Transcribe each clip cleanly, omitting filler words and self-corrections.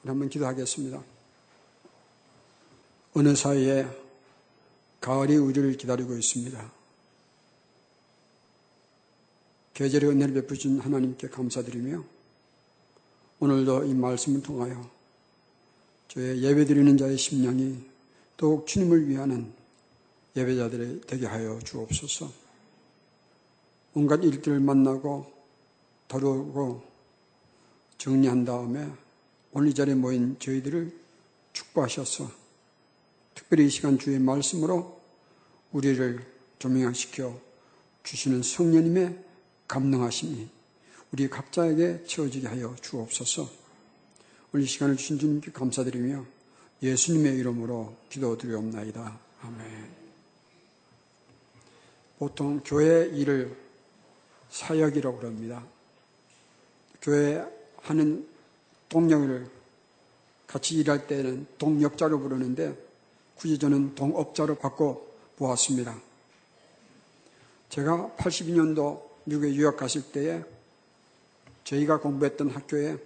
한번 기도하겠습니다. 어느 사이에 가을이 우리를 기다리고 있습니다. 계절의 은혜를 베푸신 하나님께 감사드리며 오늘도 이 말씀을 통하여 저의 예배드리는 자의 심령이 더욱 주님을 위하는 예배자들이 되게 하여 주옵소서. 온갖 일들을 만나고 다루고 정리한 다음에 오늘 이 자리에 모인 저희들을 축복하셔서 특별히 이 시간 주의 말씀으로 우리를 조명시켜 주시는 성령님의 감능하심이 우리 각자에게 채워지게 하여 주옵소서. 오늘 이 시간을 주신 주님께 감사드리며 예수님의 이름으로 기도드리옵나이다. 아멘. 보통 교회 일을 사역이라고 그럽니다. 교회 하는 동력을 같이 일할 때는 동역자로 부르는데 굳이 저는 동업자로 바꿔 보았습니다. 제가 82년도 미국에 유학 갔을 때에 저희가 공부했던 학교에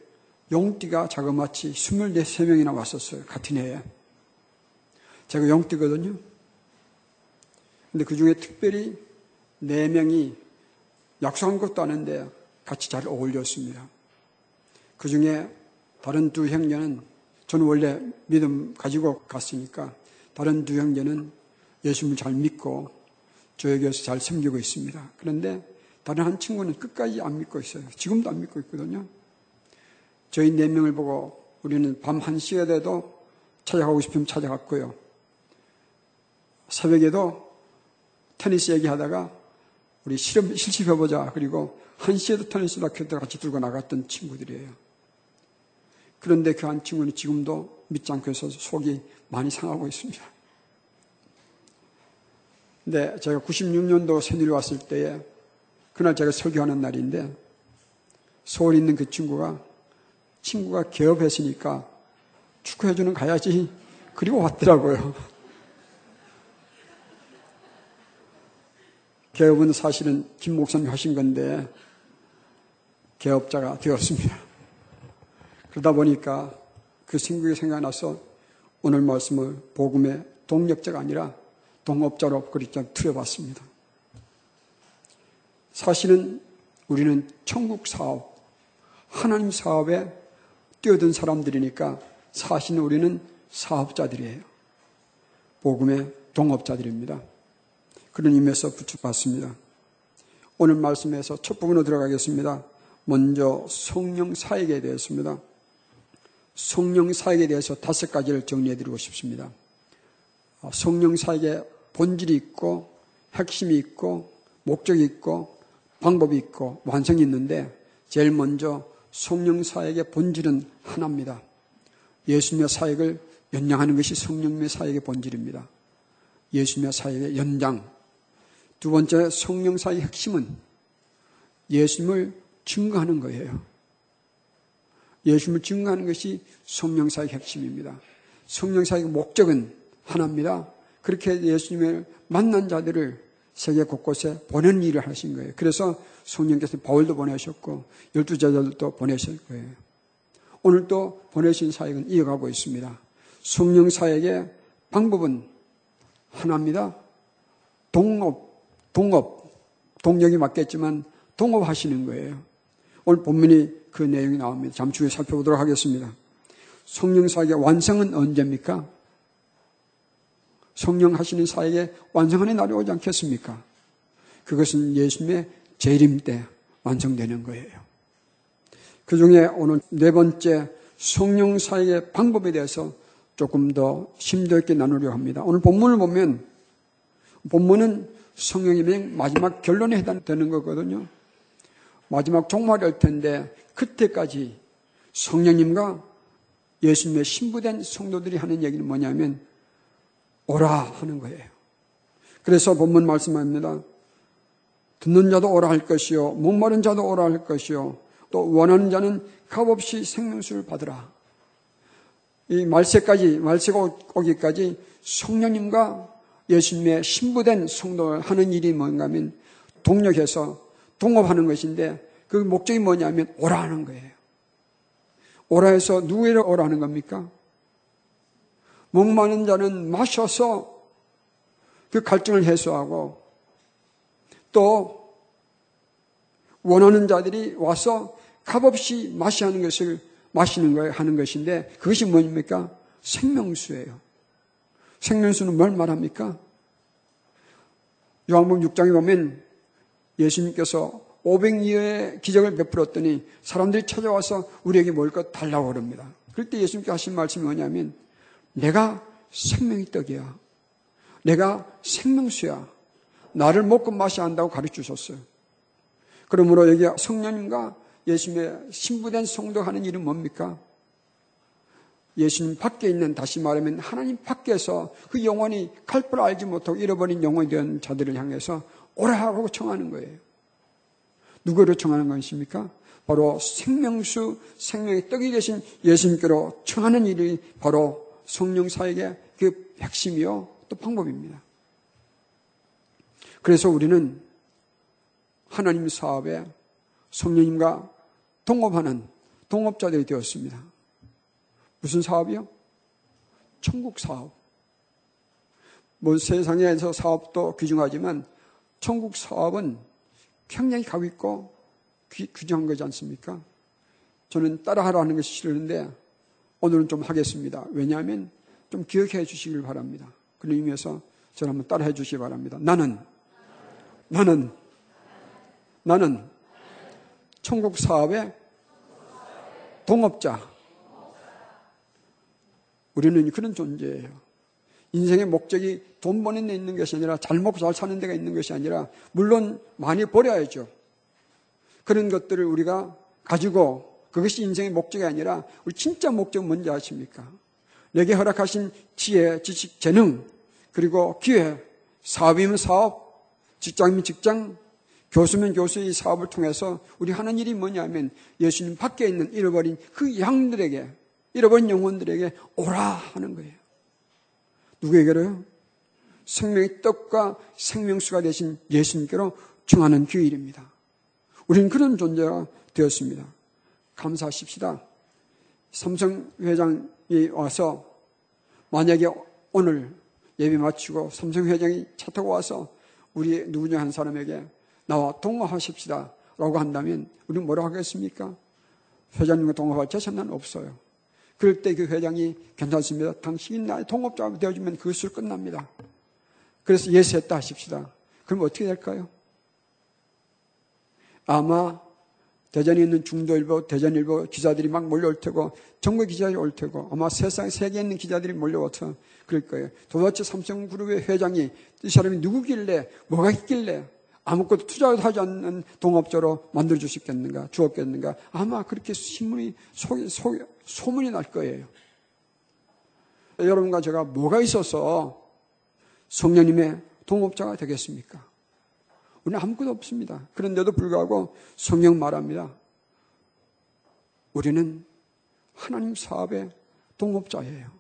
용띠가 자그마치 24명이나 왔었어요. 같은 해에. 제가 용띠거든요. 근데 그 중에 특별히 4명이 약속한 것도 아닌데 같이 잘 어울렸습니다. 그 중에 다른 2 형제는 저는 원래 믿음 가지고 갔으니까 다른 2 형제는 예수님을 잘 믿고 저에게서 잘 섬기고 있습니다. 그런데 다른 한 친구는 끝까지 안 믿고 있어요. 지금도 안 믿고 있거든요. 저희 4명을 보고 우리는 밤 1시가 돼도 찾아가고 싶으면 찾아갔고요. 새벽에도 테니스 얘기하다가 우리 실습해보자. 그리고 1시에도 테니스 라켓도 같이 들고 나갔던 친구들이에요. 그런데 그 한 친구는 지금도 믿지 않고 있어서 속이 많이 상하고 있습니다. 근데 제가 96년도 새누리 왔을 때에 그날 제가 설교하는 날인데 서울에 있는 그 친구가 개업했으니까 축하해주는 가야지. 그리고 왔더라고요. 개업은 사실은 김 목사님 하신 건데 개업자가 되었습니다. 그러다 보니까 그 친구가 생각나서 오늘 말씀을 복음의 동역자가 아니라 동업자로 그렇게 틀어봤습니다. 사실은 우리는 천국 사업, 하나님 사업에 뛰어든 사람들이니까 사실은 우리는 사업자들이에요. 복음의 동업자들입니다. 그런 의미에서 부축받습니다. 오늘 말씀에서 첫 부분으로 들어가겠습니다. 먼저 성령 사역에 대해서입니다. 성령 사역에 대해서 5가지를 정리해드리고 싶습니다. 성령 사역에 본질이 있고 핵심이 있고 목적이 있고 방법이 있고 완성이 있는데 제일 먼저 성령 사역의 본질은 하나입니다. 예수님의 사역을 연장하는 것이 성령의 사역의 본질입니다. 예수님의 사역의 연장. 두 번째 성령 사역의 핵심은 예수님을 증거하는 거예요. 예수님을 증거하는 것이 성령 사역의 핵심입니다. 성령 사역의 목적은 하나입니다. 그렇게 예수님을 만난 자들을 세계 곳곳에 보내는 일을 하신 거예요. 그래서 성령께서 바울도 보내셨고 12제자들도 보내실 거예요. 오늘도 보내신 사역은 이어가고 있습니다. 성령 사역의 방법은 하나입니다. 동력이 맞겠지만 동업하시는 거예요. 오늘 본문이 그 내용이 나옵니다. 잠시 후에 살펴보도록 하겠습니다. 성령 사역의 완성은 언제입니까? 성령 하시는 사역의 완성하는 날이 오지 않겠습니까? 그것은 예수님의 재림 때 완성되는 거예요. 그 중에 오늘 4번째 성령 사역의 방법에 대해서 조금 더 심도 있게 나누려고 합니다. 오늘 본문을 보면 본문은 성령의 마지막 결론에 해당되는 거거든요. 마지막 종말일 텐데 그때까지 성령님과 예수님의 신부된 성도들이 하는 얘기는 뭐냐면 오라 하는 거예요. 그래서 본문 말씀합니다. 듣는 자도 오라 할 것이요 목마른 자도 오라 할 것이요 또 원하는 자는 값없이 생명수를 받으라. 이 말세가 오기까지 성령님과 예수님의 신부된 성도를 하는 일이 뭔가 하면 동력해서 동업하는 것인데 그 목적이 뭐냐면 오라 하는 거예요. 오라 해서 누구에게 오라는 겁니까? 목마른 자는 마셔서 그 갈증을 해소하고 또 원하는 자들이 와서 값없이 마시는 것을 마시는 거예요. 하는 것인데 그것이 뭡니까? 생명수예요. 생명수는 뭘 말합니까? 요한복음 6장에 보면 예수님께서 500여의 기적을 베풀었더니 사람들이 찾아와서 우리에게 먹을 것 달라고 그럽니다. 그럴 때 예수님께서 하신 말씀이 뭐냐면 내가 생명의 떡이야. 내가 생명수야. 나를 먹고 마셔야 한다고 가르치셨어요. 그러므로 여기 성령님과 예수님의 신부된 성도가 하는 일은 뭡니까? 예수님 밖에 있는, 다시 말하면 하나님 밖에서 그 영혼이 갈 바를 알지 못하고 잃어버린 영혼이 된 자들을 향해서 오라고 청하는 거예요. 누구로 청하는 것입니까? 바로 생명수, 생명의 떡이 되신 예수님께로 청하는 일이 바로 성령 사역의 그 핵심이요 또 방법입니다. 그래서 우리는 하나님 사업에 성령님과 동업하는 동업자들이 되었습니다. 무슨 사업이요? 천국 사업. 뭐 세상에서 사업도 귀중하지만 천국 사업은 굉장히 값 있고 귀중한 거지 않습니까? 저는 따라하라는 것이 싫은데 오늘은 좀 하겠습니다. 왜냐하면 좀 기억해 주시길 바랍니다. 그런 의미에서 저를 한번 따라해 주시기 바랍니다. 나는 천국 사업의 동업자. 우리는 그런 존재예요. 인생의 목적이 돈 버는 데 있는 것이 아니라 잘 먹고 잘 사는 데가 있는 것이 아니라 물론 많이 벌어야죠. 그런 것들을 우리가 가지고 그것이 인생의 목적이 아니라 우리 진짜 목적은 뭔지 아십니까? 내게 허락하신 지혜, 지식, 재능 그리고 기회, 사업이면 사업, 직장이면 직장, 교수면 교수의 사업을 통해서 우리 하는 일이 뭐냐면 예수님 밖에 있는 잃어버린 그 양들에게 잃어버린 영혼들에게 오라 하는 거예요. 누구에게로요? 생명의 떡과 생명수가 되신 예수님께로 청하는 교일입니다. 우리는 그런 존재가 되었습니다. 감사하십시다. 삼성 회장이 와서 만약에 오늘 예배 마치고 삼성 회장이 차 타고 와서 우리 누구 중 한 사람에게 나와 동업하십시다 라고 한다면 우리는 뭐라고 하겠습니까? 회장님과 동업할 자신은 없어요. 그럴 때 그 회장이 괜찮습니다. 당신이 나의 동업자가 되어주면 그것으로 끝납니다. 그래서 예수했다 하십시다. 그럼 어떻게 될까요? 아마 대전에 있는 중도일보, 대전일보 기자들이 막 몰려올 테고 전국 기자들이 올 테고 아마 세계에 있는 기자들이 몰려와서 그럴 거예요. 도대체 삼성그룹의 회장이 이 사람이 누구길래 뭐가 있길래 아무것도 투자도 하지 않는 동업자로 만들어주셨겠는가 주었겠는가 아마 그렇게 신문이 소문이 날 거예요. 여러분과 제가 뭐가 있어서 성령님의 동업자가 되겠습니까? 우리는 아무것도 없습니다. 그런데도 불구하고 성경 말합니다. 우리는 하나님 사업의 동업자예요.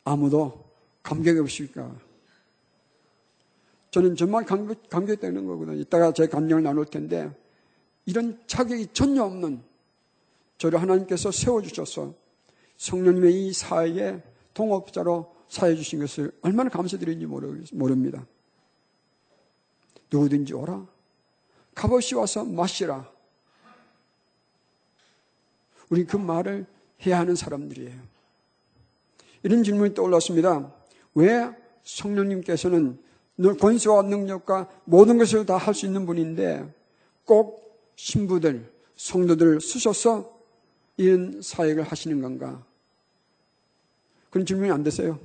아무도 감격이 없으니까 저는 정말 감격되는 거거든요. 이따가 제 감정을 나눌 텐데 이런 자격이 전혀 없는 저를 하나님께서 세워주셔서 성령님의 이 사회의 동업자로 사해 주신 것을 얼마나 감사드리는지 모릅니다. 누구든지 오라. 값없이 와서 마시라. 우리 그 말을 해야 하는 사람들이에요. 이런 질문이 떠올랐습니다. 왜 성령님께서는 권세와 능력과 모든 것을 다 할 수 있는 분인데 꼭 신부들, 성도들을 쓰셔서 이런 사역을 하시는 건가? 그런 질문이 안 되세요?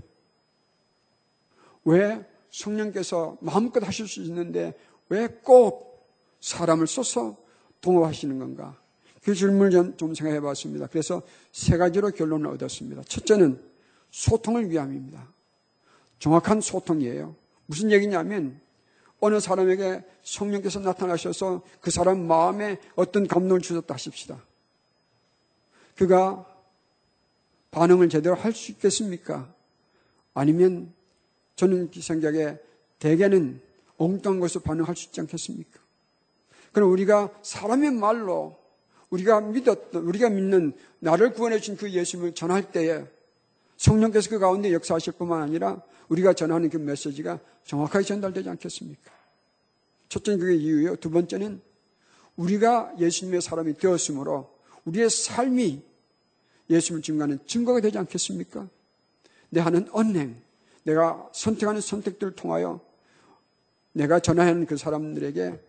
왜 성령께서 마음껏 하실 수 있는데 왜 꼭 사람을 써서 동업하시는 건가? 그 질문을 좀 생각해 봤습니다. 그래서 세 가지로 결론을 얻었습니다. 첫째는 소통을 위함입니다. 정확한 소통이에요. 무슨 얘기냐면 어느 사람에게 성령께서 나타나셔서 그 사람 마음에 어떤 감동을 주셨다 하십시다. 그가 반응을 제대로 할 수 있겠습니까? 아니면 저는 그 생각에 대개는 엉뚱한 것으로 반응할 수 있지 않겠습니까? 그럼 우리가 사람의 말로 우리가 믿는 나를 구원해 주신 그 예수님을 전할 때에 성령께서 그 가운데 역사하실 뿐만 아니라 우리가 전하는 그 메시지가 정확하게 전달되지 않겠습니까? 첫째는 그게 이유예요. 두 번째는 우리가 예수님의 사람이 되었으므로 우리의 삶이 예수님을 증거하는 증거가 되지 않겠습니까? 내 하는 언행, 내가 선택하는 선택들을 통하여 내가 전하는 그 사람들에게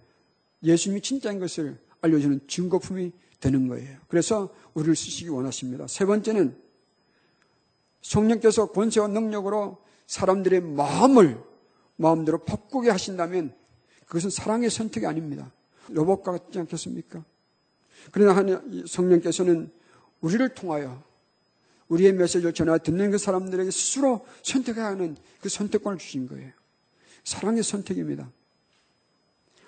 예수님이 진짜인 것을 알려주는 증거품이 되는 거예요. 그래서 우리를 쓰시기 원하십니다. 세 번째는 성령께서 권세와 능력으로 사람들의 마음대로 바꾸게 하신다면 그것은 사랑의 선택이 아닙니다. 로봇 같지 않겠습니까? 그러나 성령께서는 우리를 통하여 우리의 메시지를 전하 듣는 그 사람들에게 스스로 선택해야 하는 그 선택권을 주신 거예요. 사랑의 선택입니다.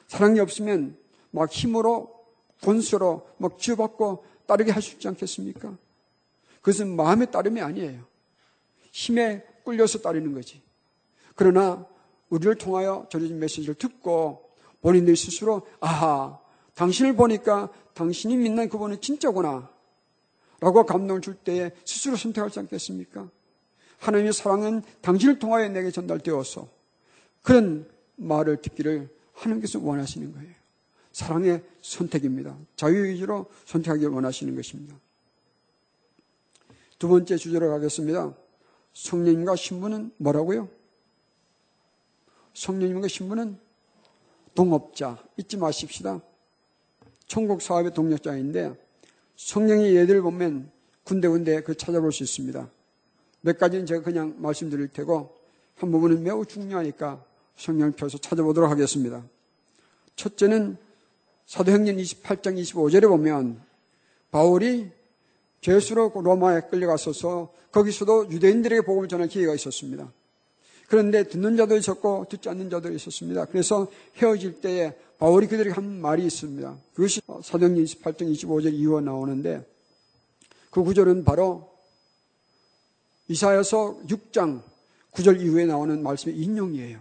사랑이 없으면 막 힘으로 권세로 막 지어받고 따르게 할 수 있지 않겠습니까? 그것은 마음의 따름이 아니에요. 힘에 끌려서 따르는 거지. 그러나 우리를 통하여 전해진 메시지를 듣고 본인들이 스스로 아하, 당신을 보니까 당신이 믿는 그분은 진짜구나 라고 감동을 줄 때에 스스로 선택하지 않겠습니까? 하나님의 사랑은 당신을 통하여 내게 전달되어서 그런 말을 듣기를 하나님께서 원하시는 거예요. 사랑의 선택입니다. 자유의지로 선택하기를 원하시는 것입니다. 두 번째 주제로 가겠습니다. 성령님과 신부는 뭐라고요? 성령님과 신부는 동업자. 잊지 마십시다. 천국 사업의 동력자인데 성령의 예들을 보면 군데군데 그 찾아볼 수 있습니다. 몇 가지는 제가 그냥 말씀드릴 테고 한 부분은 매우 중요하니까 성령을 펴서 찾아보도록 하겠습니다. 첫째는 사도행전 28장 25절에 보면 바울이 죄수로 로마에 끌려갔어서 거기서도 유대인들에게 복음을 전할 기회가 있었습니다. 그런데 듣는 자도 있었고 듣지 않는 자도 있었습니다. 그래서 헤어질 때에 바울이 그들에게 한 말이 있습니다. 그것이 사도행전 28장 25절 이후에 나오는데 그 구절은 바로 이사야서 6장 9절 이후에 나오는 말씀의 인용이에요.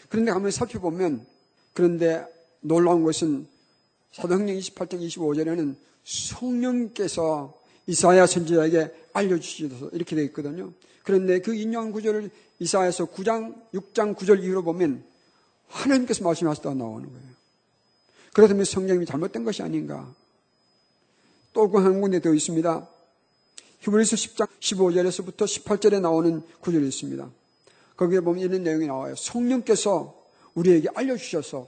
그런데 한번 살펴보면 그런데 놀라운 것은 사도행전 28장 25절에는 성령께서 이사야 선지자에게 알려주시셔서 이렇게 되어 있거든요. 그런데 그 인용 구절을 이사야서 6장 9절 이후로 보면 하나님께서 말씀하시다가 나오는 거예요. 그렇다면 성경이 잘못된 것이 아닌가. 또 그 한 군데 되어 있습니다. 히브리서 10장 15절에서부터 18절에 나오는 구절이 있습니다. 거기에 보면 이런 내용이 나와요. 성령께서 우리에게 알려주셔서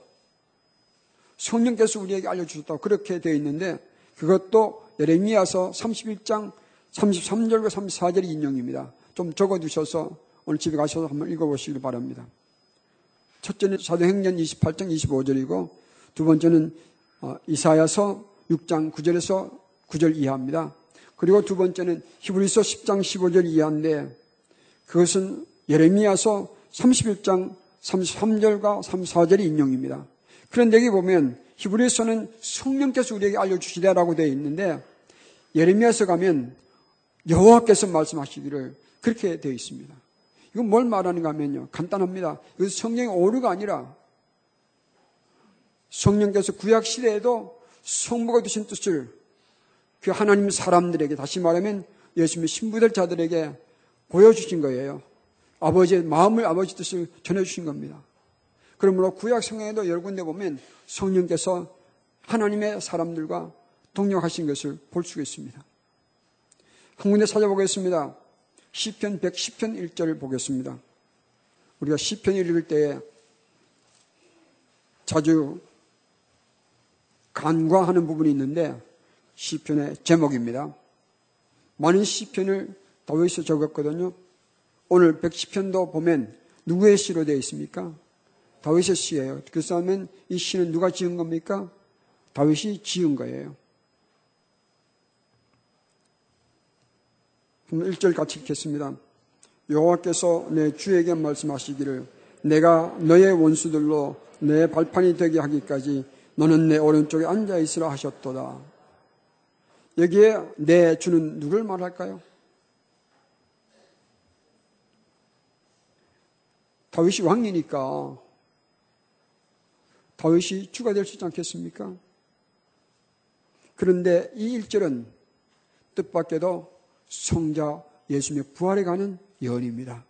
그렇게 되어 있는데 그것도 예레미야서 31장 33절과 34절의 인용입니다. 좀 적어두셔서 오늘 집에 가셔서 한번 읽어보시길 바랍니다. 첫째는 사도행전 28장 25절이고 두 번째는 이사야서 6장 9절에서 9절 이하입니다. 그리고 두 번째는 히브리서 10장 15절 이하인데 그것은 예레미야서 31장 33절과 34절의 인용입니다. 그런데 여기 보면 히브리서는 성령께서 우리에게 알려주시되라고 되어 있는데 예레미야서 가면 여호와께서 말씀하시기를 그렇게 되어 있습니다. 이건 뭘 말하는가 하면요. 간단합니다. 이것은 성령의 오류가 아니라 성령께서 구약시대에도 성부가 두신 뜻을 그 하나님 사람들에게 다시 말하면 예수님의 신부될 자들에게 보여주신 거예요. 아버지의 마음을 아버지 뜻을 전해주신 겁니다. 그러므로 구약 성경에도 여러 군데 보면 성령께서 하나님의 사람들과 동역하신 것을 볼 수가 있습니다. 한 군데 찾아보겠습니다. 시편 110편 1절을 보겠습니다. 우리가 시편을 읽을 때에 자주 간과하는 부분이 있는데 시편의 제목입니다. 많은 시편을 다윗이 적었거든요. 오늘 110편도 보면 누구의 시로 되어 있습니까? 다윗의 시예요. 그렇다면 이 시는 누가 지은 겁니까? 다윗이 지은 거예요. 1절 같이 읽겠습니다. 여호와께서 내 주에게 말씀하시기를 내가 너의 원수들로 내 발판이 되게 하기까지 너는 내 오른쪽에 앉아있으라 하셨도다. 여기에 내 주는 누굴 말할까요? 다윗이 왕이니까 다윗이 주가 될 수 있지 않겠습니까? 그런데 이 1절은 뜻밖에도 성자 예수님의 부활에 관한 예언입니다.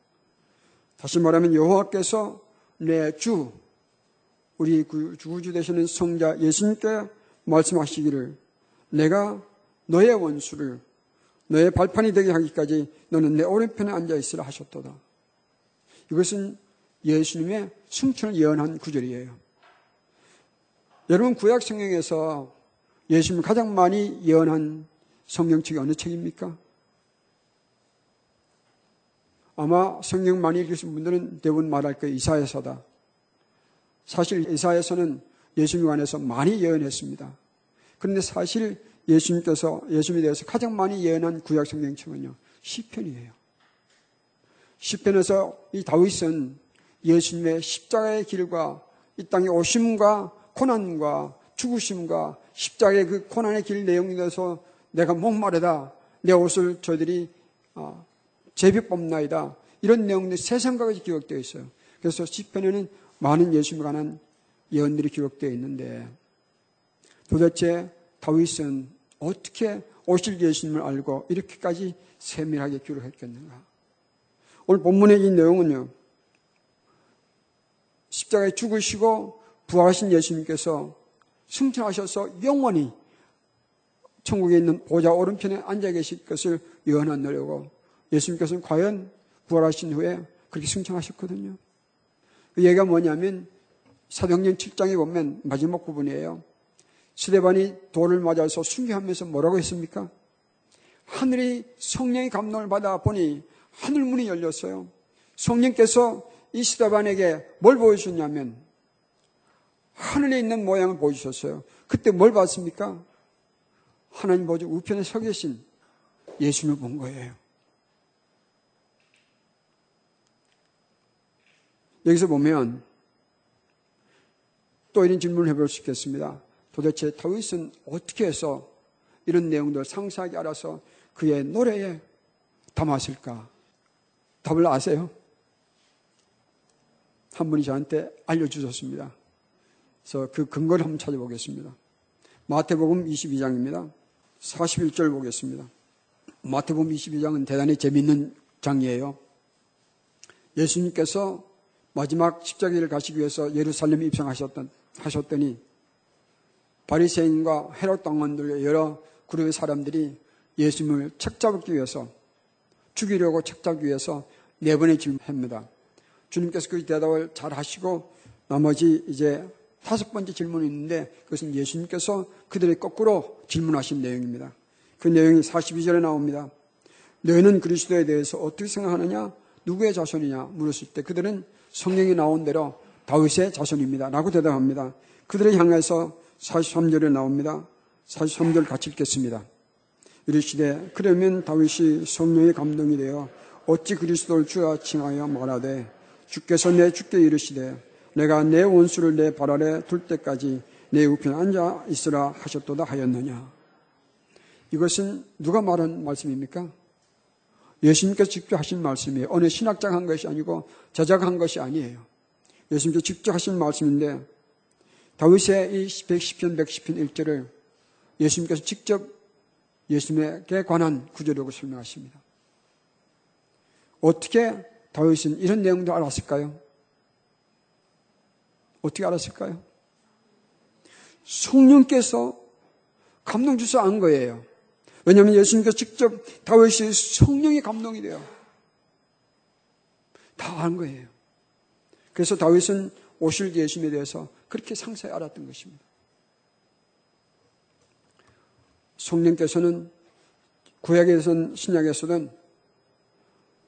다시 말하면 여호와께서 내 주, 우리 구주 되시는 성자 예수님께 말씀하시기를 내가 너의 원수를 너의 발판이 되게 하기까지 너는 내 오른편에 앉아있으라 하셨도다. 이것은 예수님의 승천을 예언한 구절이에요. 여러분 구약 성경에서 예수님을 가장 많이 예언한 성경책이 어느 책입니까? 아마 성경 많이 읽으신 분들은 대부분 말할 거예요. 이사야서다. 사실 이사야서는 예수님에 관해서 많이 예언했습니다. 그런데 사실 예수님에 대해서 가장 많이 예언한 구약 성경책은요, 시편이에요. 시편에서 이 다윗은 예수님의 십자가의 길과 이 땅의 오심과 고난과 죽으심과 십자가의 그 고난의 길 내용에 대해서 내가 목마르다, 내 옷을 저들이 제비 뽑나이다, 이런 내용들이 세상까지 기록되어 있어요. 그래서 시편에는 많은 예수님에 관한 예언들이 기록되어 있는데 도대체 다윗은 어떻게 오실 예수님을 알고 이렇게까지 세밀하게 기록했겠는가? 오늘 본문의 이 내용은요, 십자가에 죽으시고 부활하신 예수님께서 승천하셔서 영원히 천국에 있는 보좌 오른편에 앉아 계실 것을 예언한 내용이고, 예수님께서는 과연 부활하신 후에 그렇게 승천하셨거든요. 그 얘기가 뭐냐면 사도행전 7장에 보면 마지막 부분이에요. 스데반이 돌을 맞아서 순교하면서 뭐라고 했습니까? 하늘이 성령의 감동을 받아 보니 하늘문이 열렸어요. 성령께서 이 스데반에게 뭘 보여주셨냐면 하늘에 있는 모양을 보여주셨어요. 그때 뭘 봤습니까? 하나님 보좌 우편에 서 계신 예수님을 본 거예요. 여기서 보면 또 이런 질문을 해볼 수 있겠습니다. 도대체 다윗은 어떻게 해서 이런 내용들을 상세하게 알아서 그의 노래에 담았을까? 답을 아세요? 한 분이 저한테 알려주셨습니다. 그래서 그 근거를 한번 찾아보겠습니다. 마태복음 22장입니다. 41절 보겠습니다. 마태복음 22장은 대단히 재미있는 장이에요. 예수님께서 마지막 십자가를 가시기 위해서 예루살렘에 입성하셨더니 바리새인과 헤롯 당원들 여러 그룹의 사람들이 예수님을 책잡기 위해서, 죽이려고 책잡기 위해서 네 번의 질문합니다. 주님께서 그 대답을 잘 하시고 나머지 이제 5번째 질문이 있는데 그것은 예수님께서 그들의 거꾸로 질문하신 내용입니다. 그 내용이 42절에 나옵니다. 너희는 그리스도에 대해서 어떻게 생각하느냐? 누구의 자손이냐? 물었을 때 그들은 성경에 나온 대로 다윗의 자손입니다 라고 대답합니다. 그들을 향해서 43절에 나옵니다. 43절 같이 읽겠습니다. 이르시되 그러면 다윗이 성령의 감동이 되어 어찌 그리스도를 주라 칭하여 말하되 주께서 내 주께 이르시되 내가 내 원수를 내 발 아래 둘 때까지 내 우편에 앉아 있으라 하셨도다 하였느냐. 이것은 누가 말한 말씀입니까? 예수님께서 직접 하신 말씀이에요. 어느 신학자가 한 것이 아니고 저자가 한 것이 아니에요. 예수님께서 직접 하신 말씀인데 다윗의 이 110편 110편 1절을 예수님께서 직접 예수님에게 관한 구절이라고 설명하십니다. 어떻게 다윗은 이런 내용도 알았을까요? 어떻게 알았을까요? 성령께서 감동 주셔서 안 거예요. 왜냐하면 예수님께서 직접 다윗이 성령이 감동이 돼요. 다 안 거예요. 그래서 다윗은 오실 예수님에 대해서 그렇게 상세히 알았던 것입니다. 성령께서는 구약에서는 신약에서는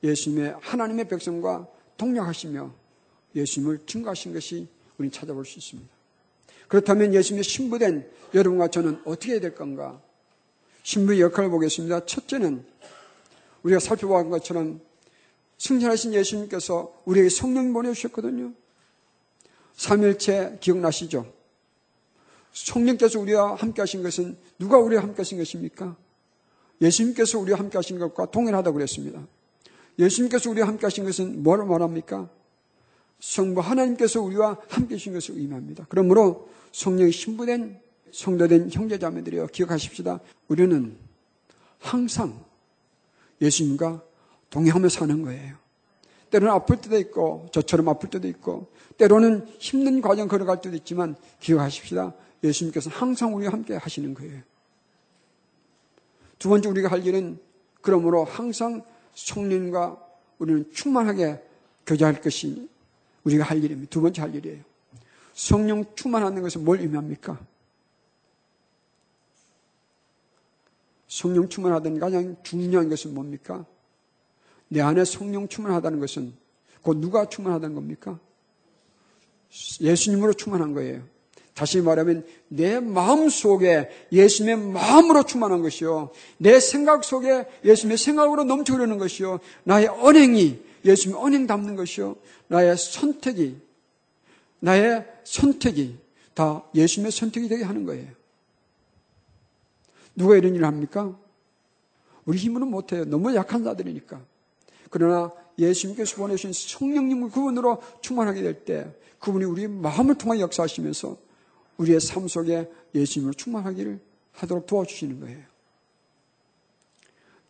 예수님의 하나님의 백성과 동력하시며 예수님을 증거하신 것이 우리는 찾아볼 수 있습니다. 그렇다면 예수님의 신부된 여러분과 저는 어떻게 해야 될 건가? 신부의 역할을 보겠습니다. 첫째는 우리가 살펴본 것처럼 승천하신 예수님께서 우리에게 성령 보내주셨거든요. 삼일체 기억나시죠? 성령께서 우리와 함께 하신 것은 누가 우리와 함께 하신 것입니까? 예수님께서 우리와 함께 하신 것과 동일하다고 그랬습니다. 예수님께서 우리와 함께 하신 것은 뭐를 말합니까? 성부 하나님께서 우리와 함께 하신 것을 의미합니다. 그러므로 성령이 신부된 성도된 형제자매들이여 기억하십시다. 우리는 항상 예수님과 동행하며 사는 거예요. 때로는 아플 때도 있고 저처럼 아플 때도 있고 때로는 힘든 과정 걸어갈 때도 있지만 기억하십시다. 예수님께서 항상 우리와 함께 하시는 거예요. 두 번째 우리가 할 일은 그러므로 항상 성령과 우리는 충만하게 교제할 것이 우리가 할 일입니다. 두 번째 할 일이에요. 성령 충만하는 것은 뭘 의미합니까? 성령 충만하다는 가장 중요한 것은 뭡니까? 내 안에 성령 충만하다는 것은 곧 누가 충만하다는 겁니까? 예수님으로 충만한 거예요. 다시 말하면 내 마음 속에 예수님의 마음으로 충만한 것이요. 내 생각 속에 예수님의 생각으로 넘쳐흐르는 것이요. 나의 언행이 예수님의 언행 담는 것이요. 나의 선택이 다 예수님의 선택이 되게 하는 거예요. 누가 이런 일을 합니까? 우리 힘으로는 못해요. 너무 약한 자들이니까. 그러나 예수님께서 보내주신 성령님을 그분으로 충만하게 될 때 그분이 우리 마음을 통해 역사하시면서 우리의 삶 속에 예수님을 충만하기를 하도록 도와주시는 거예요.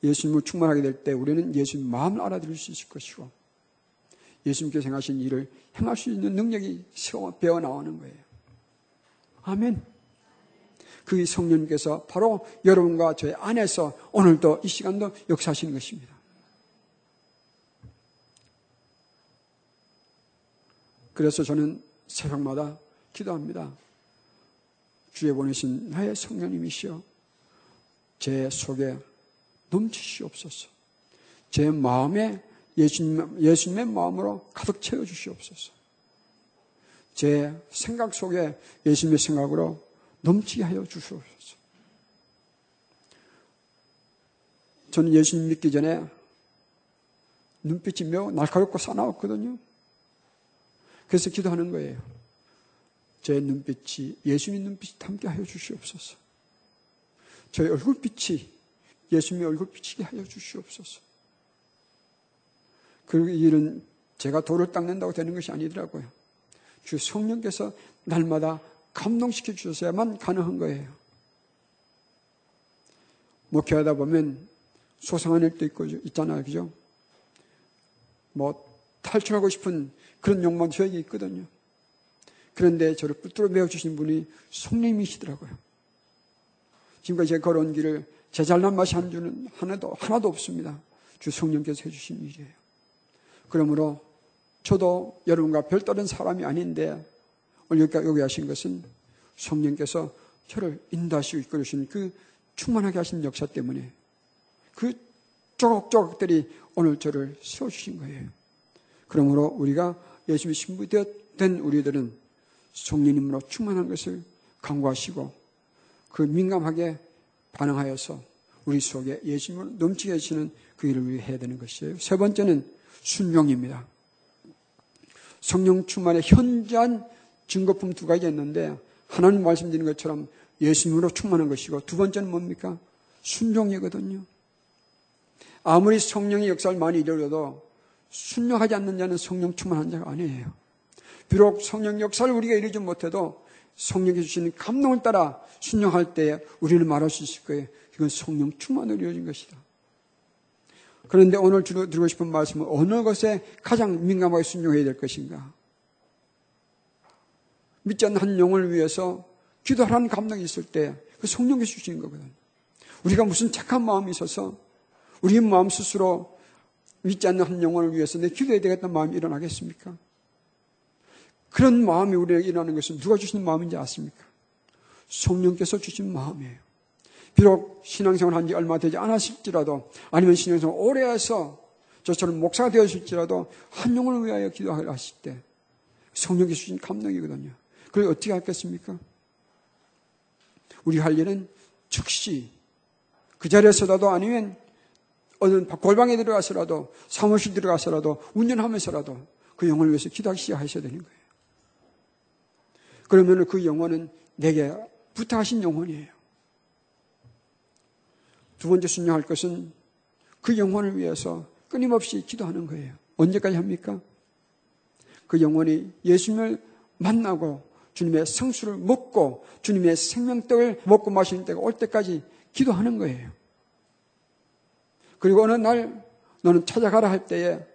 예수님을 충만하게 될 때 우리는 예수님 마음을 알아들을 수 있을 것이고 예수님께서 행하신 일을 행할 수 있는 능력이 배어 나오는 거예요. 아멘. 그 성령님께서 바로 여러분과 저의 안에서 오늘도 이 시간도 역사하시는 것입니다. 그래서 저는 새벽마다 기도합니다. 주에 보내신 나의 성령님이시여 제 속에 넘치시옵소서. 제 마음에 예수님의 마음으로 가득 채워주시옵소서. 제 생각 속에 예수님의 생각으로 넘치게 하여 주시옵소서. 저는 예수님 믿기 전에 눈빛이 매우 날카롭고 사나웠거든요. 그래서 기도하는 거예요. 제 눈빛이 예수님 눈빛이 함께 하여 주시옵소서. 저의 얼굴빛이 예수님의 얼굴빛이게 하여 주시옵소서. 그리고 이 일은 제가 돌을 닦는다고 되는 것이 아니더라고요. 주 성령께서 날마다 감동시켜 주셔야만 가능한 거예요. 목회하다 보면 소상한 일도 있잖아요. 그죠? 탈출하고 싶은 그런 욕망도 저에게 있거든요. 그런데 저를 붙들어 메워주신 분이 성령님이시더라고요. 지금까지 제가 걸어온 길을 제 잘난 맛이 한 줄은 하나도 없습니다. 주 성령께서 해주신 일이에요. 그러므로 저도 여러분과 별다른 사람이 아닌데 오늘 여기 하신 것은 성령께서 저를 인도하시고 이끌으시는 그 충만하게 하신 역사 때문에 그 조각조각들이 오늘 저를 세워주신 거예요. 그러므로 우리가 예수님의 신부된 우리들은 성령님으로 충만한 것을 강구하시고 그 민감하게 반응하여서 우리 속에 예수님을 넘치게 해주시는 그 일을 우리 해야 되는 것이에요. 세 번째는 순종입니다. 성령 충만의 현저한 증거품 두 가지가 있는데 하나는 말씀드린 것처럼 예수님으로 충만한 것이고 두 번째는 뭡니까? 순종이거든요. 아무리 성령의 역사를 많이 이루어도 순종하지 않는 자는 성령 충만한 자가 아니에요. 비록 성령 역사를 우리가 이루지 못해도 성령이 주시는 감동을 따라 순종할 때에 우리는 말할 수 있을 거예요. 이건 성령 충만으로 이루어진 것이다. 그런데 오늘 드리고 싶은 말씀은 어느 것에 가장 민감하게 순종해야 될 것인가? 믿지 않는 한 영혼을 위해서 기도하라는 감동이 있을 때 그 성령께서 주시는 거거든요. 우리가 무슨 착한 마음이 있어서 우리 마음 스스로 믿지 않는 한 영혼을 위해서 내 기도해야 되겠다는 마음이 일어나겠습니까? 그런 마음이 우리에게 일어나는 것은 누가 주시는 마음인지 아십니까? 성령께서 주신 마음이에요. 비록 신앙생활 한 지 얼마 되지 않았을지라도 아니면 신앙생활 오래 해서 저처럼 목사가 되었을지라도 한 영혼을 위하여 기도하려 하실 때 성령께서 주신 감동이거든요. 그걸 어떻게 하겠습니까? 우리 할 일은 즉시 그 자리에서라도 아니면 어느 골방에 들어가서라도 사무실 들어가서라도 운전하면서라도 그 영혼을 위해서 기도하기 시작하셔야 되는 거예요. 그러면 그 영혼은 내게 부탁하신 영혼이에요. 두 번째 순종할 것은 그 영혼을 위해서 끊임없이 기도하는 거예요. 언제까지 합니까? 그 영혼이 예수님을 만나고 주님의 성수를 먹고 주님의 생명떡을 먹고 마시는 때가 올 때까지 기도하는 거예요. 그리고 어느 날 너는 찾아가라 할 때에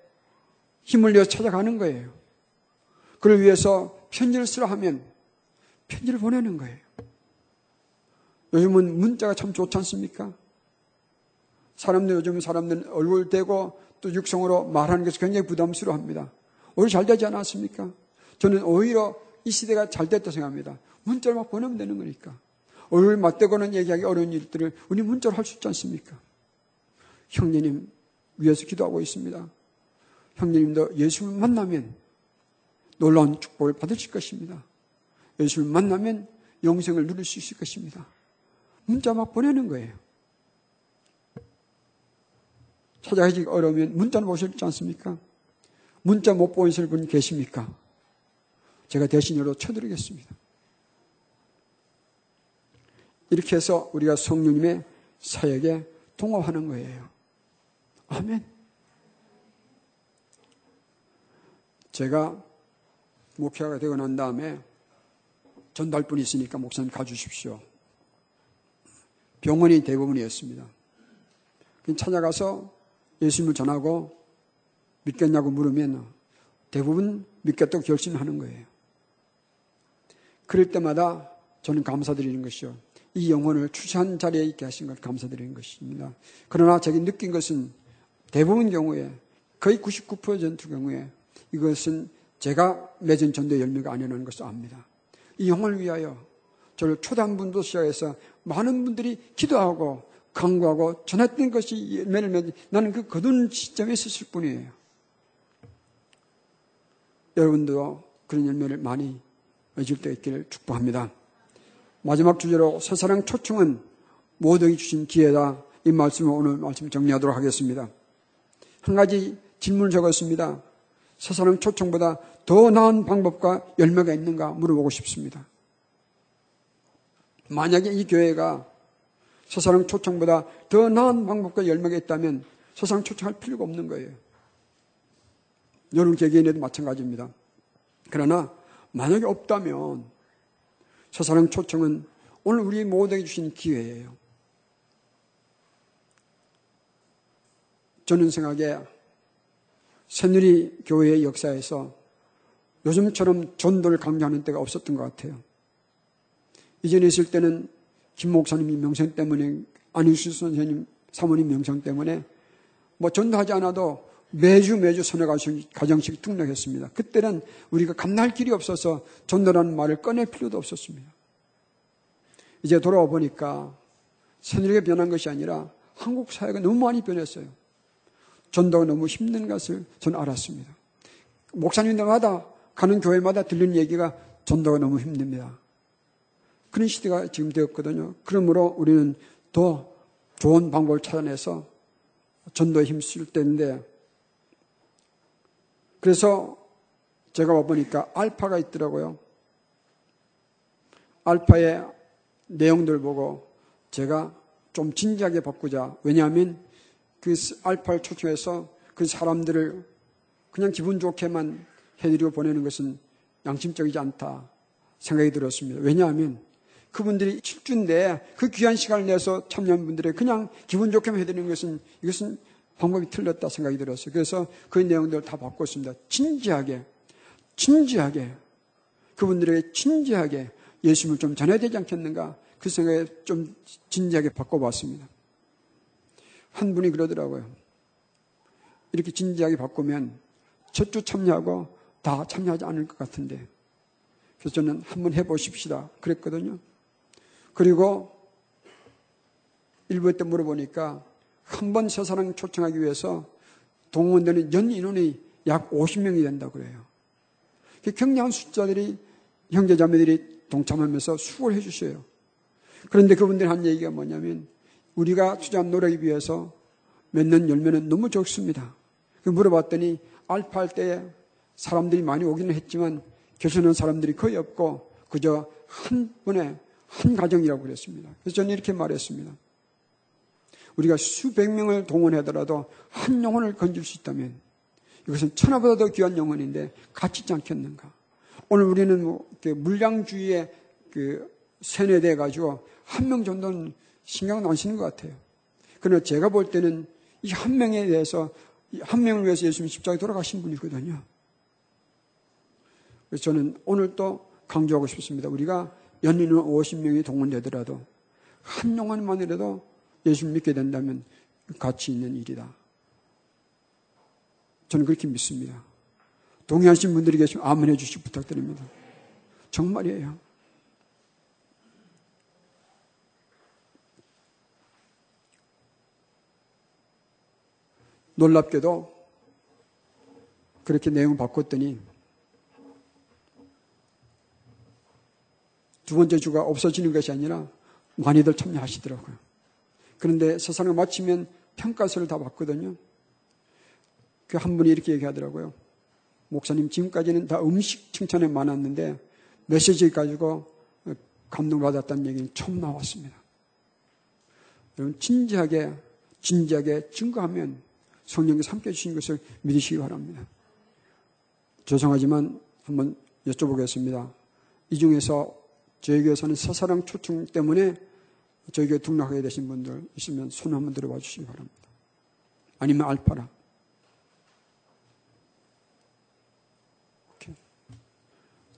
힘을 내어 찾아가는 거예요. 그를 위해서 편지를 쓰라 하면 편지를 보내는 거예요. 요즘은 문자가 참 좋지 않습니까? 요즘 사람들은 얼굴 대고 또 육성으로 말하는 것이 굉장히 부담스러워합니다. 오히려 잘 되지 않았습니까? 저는 오히려 이 시대가 잘 됐다고 생각합니다. 문자를 막 보내면 되는 거니까. 얼굴 맞대고는 얘기하기 어려운 일들을 우리 문자로 할 수 있지 않습니까? 형제님 위해서 기도하고 있습니다. 형제님도 예수를 만나면 놀라운 축복을 받으실 것입니다. 예수를 만나면 영생을 누릴 수 있을 것입니다. 문자 막 보내는 거예요. 찾아가기 어려우면 문자는 보셨지 않습니까? 문자 못 보내실 분 계십니까? 제가 대신으로 쳐드리겠습니다. 이렇게 해서 우리가 성령님의 사역에 동업하는 거예요. 아멘. 제가 목회가 되고 난 다음에 전달 분이 있으니까 목사님 가주십시오. 병원이 대부분이었습니다. 찾아가서 예수님을 전하고 믿겠냐고 물으면 대부분 믿겠다고 결심하는 거예요. 그럴 때마다 저는 감사드리는 것이요. 이 영혼을 추수한 자리에 있게 하신 걸 감사드리는 것입니다. 그러나 제가 느낀 것은 대부분 경우에 거의 99% 경우에 이것은 제가 맺은 전도의 열매가 아니라는 것을 압니다. 이 영혼을 위하여 저를 초대한 분도 시작해서 많은 분들이 기도하고 강구하고 전했던 것이 열매를 맺은 나는 그 거둔 시점에 있었을 뿐이에요. 여러분도 그런 열매를 많이 맺을 때 있기를 축복합니다. 마지막 주제로 새사랑 초청은 모두에게 주신 기회다. 이 말씀을 오늘 말씀 정리하도록 하겠습니다. 한 가지 질문을 적었습니다. 새사랑 초청보다 더 나은 방법과 열매가 있는가 물어보고 싶습니다. 만약에 이 교회가 새사랑 초청보다 더 나은 방법과 열매가 있다면 새사랑 초청할 필요가 없는 거예요. 여러분 개개인에도 마찬가지입니다. 그러나 만약에 없다면 새사랑 초청은 오늘 우리 모두에게 주신 기회예요. 저는 생각에 새누리 교회의 역사에서 요즘처럼 전도를 강조하는 때가 없었던 것 같아요. 이전에 있을 때는 김 목사님 명성 때문에, 안익수 선생님 사모님 명성 때문에 뭐 전도하지 않아도 매주 선회 가정식 등록했습니다. 그때는 우리가 감당할 길이 없어서 전도라는 말을 꺼낼 필요도 없었습니다. 이제 돌아와 보니까 새누리가 변한 것이 아니라 한국 사회가 너무 많이 변했어요. 전도가 너무 힘든 것을 저는 알았습니다. 목사님들마다 가는 교회마다 들리는 얘기가 전도가 너무 힘듭니다. 그런 시대가 지금 되었거든요. 그러므로 우리는 더 좋은 방법을 찾아내서 전도에 힘쓸 때인데, 그래서 제가 와보니까 알파가 있더라고요. 알파의 내용들 보고 제가 좀 진지하게 바꾸자. 왜냐하면 그 알파를 초청해서 그 사람들을 그냥 기분 좋게만 해드리고 보내는 것은 양심적이지 않다 생각이 들었습니다. 왜냐하면 그분들이 7주인데 그 귀한 시간을 내서 참여한 분들의 그냥 기분 좋게만 해드리는 것은 이것은 방법이 틀렸다 생각이 들었어요. 그래서 그 내용들을 다 바꿨습니다. 진지하게 그분들에게 진지하게 예수님을 좀 전해야 되지 않겠는가, 그 생각에 좀 진지하게 바꿔봤습니다. 한 분이 그러더라고요. 이렇게 진지하게 바꾸면 첫 주 참여하고 다 참여하지 않을 것 같은데, 그래서 저는 한번 해보십시다 그랬거든요. 그리고 일부 때 물어보니까 한 번 새사랑 초청하기 위해서 동원되는 연 인원이 약 50명이 된다고 그래요. 굉장한 숫자들이 형제자매들이 동참하면서 수고를 해주셔요. 그런데 그분들이 한 얘기가 뭐냐면 우리가 투자한 노력에 비해서 맺는 열매는 너무 적습니다. 물어봤더니 알파할 때에 사람들이 많이 오기는 했지만 결선한 사람들이 거의 없고 그저 한 분의 한 가정이라고 그랬습니다. 그래서 저는 이렇게 말했습니다. 우리가 수백 명을 동원하더라도 한 영혼을 건질 수 있다면 이것은 천하보다 더 귀한 영혼인데 가치 있지 않겠는가? 오늘 우리는 뭐 물량주의에 세뇌돼 가지고 한 명 정도는 신경 안 쓰는 것 같아요. 그러나 제가 볼 때는 이 한 명에 대해서, 한 명을 위해서 예수님이 십자가에 돌아가신 분이거든요. 그래서 저는 오늘 또 강조하고 싶습니다. 우리가 연인은 50명이 동원되더라도 한 영혼만이라도 예수를 믿게 된다면 가치 있는 일이다. 저는 그렇게 믿습니다. 동의하신 분들이 계시면 아멘 해주시기 부탁드립니다. 정말이에요. 놀랍게도 그렇게 내용을 바꿨더니 두 번째 주가 없어지는 것이 아니라 많이들 참여하시더라고요. 그런데 세상을 마치면 평가서를 다 받거든요. 그 한 분이 이렇게 얘기하더라고요. 목사님, 지금까지는 다 음식 칭찬에 많았는데 메시지 가지고 감동받았다는 얘기는 처음 나왔습니다. 여러분, 진지하게 증거하면 성령께서 함께해 주신 것을 믿으시기 바랍니다. 죄송하지만 한번 여쭤보겠습니다. 이 중에서 저희 교회에서는 새사랑 초청 때문에 저희 교회 등록하게 되신 분들 있으면 손 한번 들어봐 주시기 바랍니다. 아니면 알파라.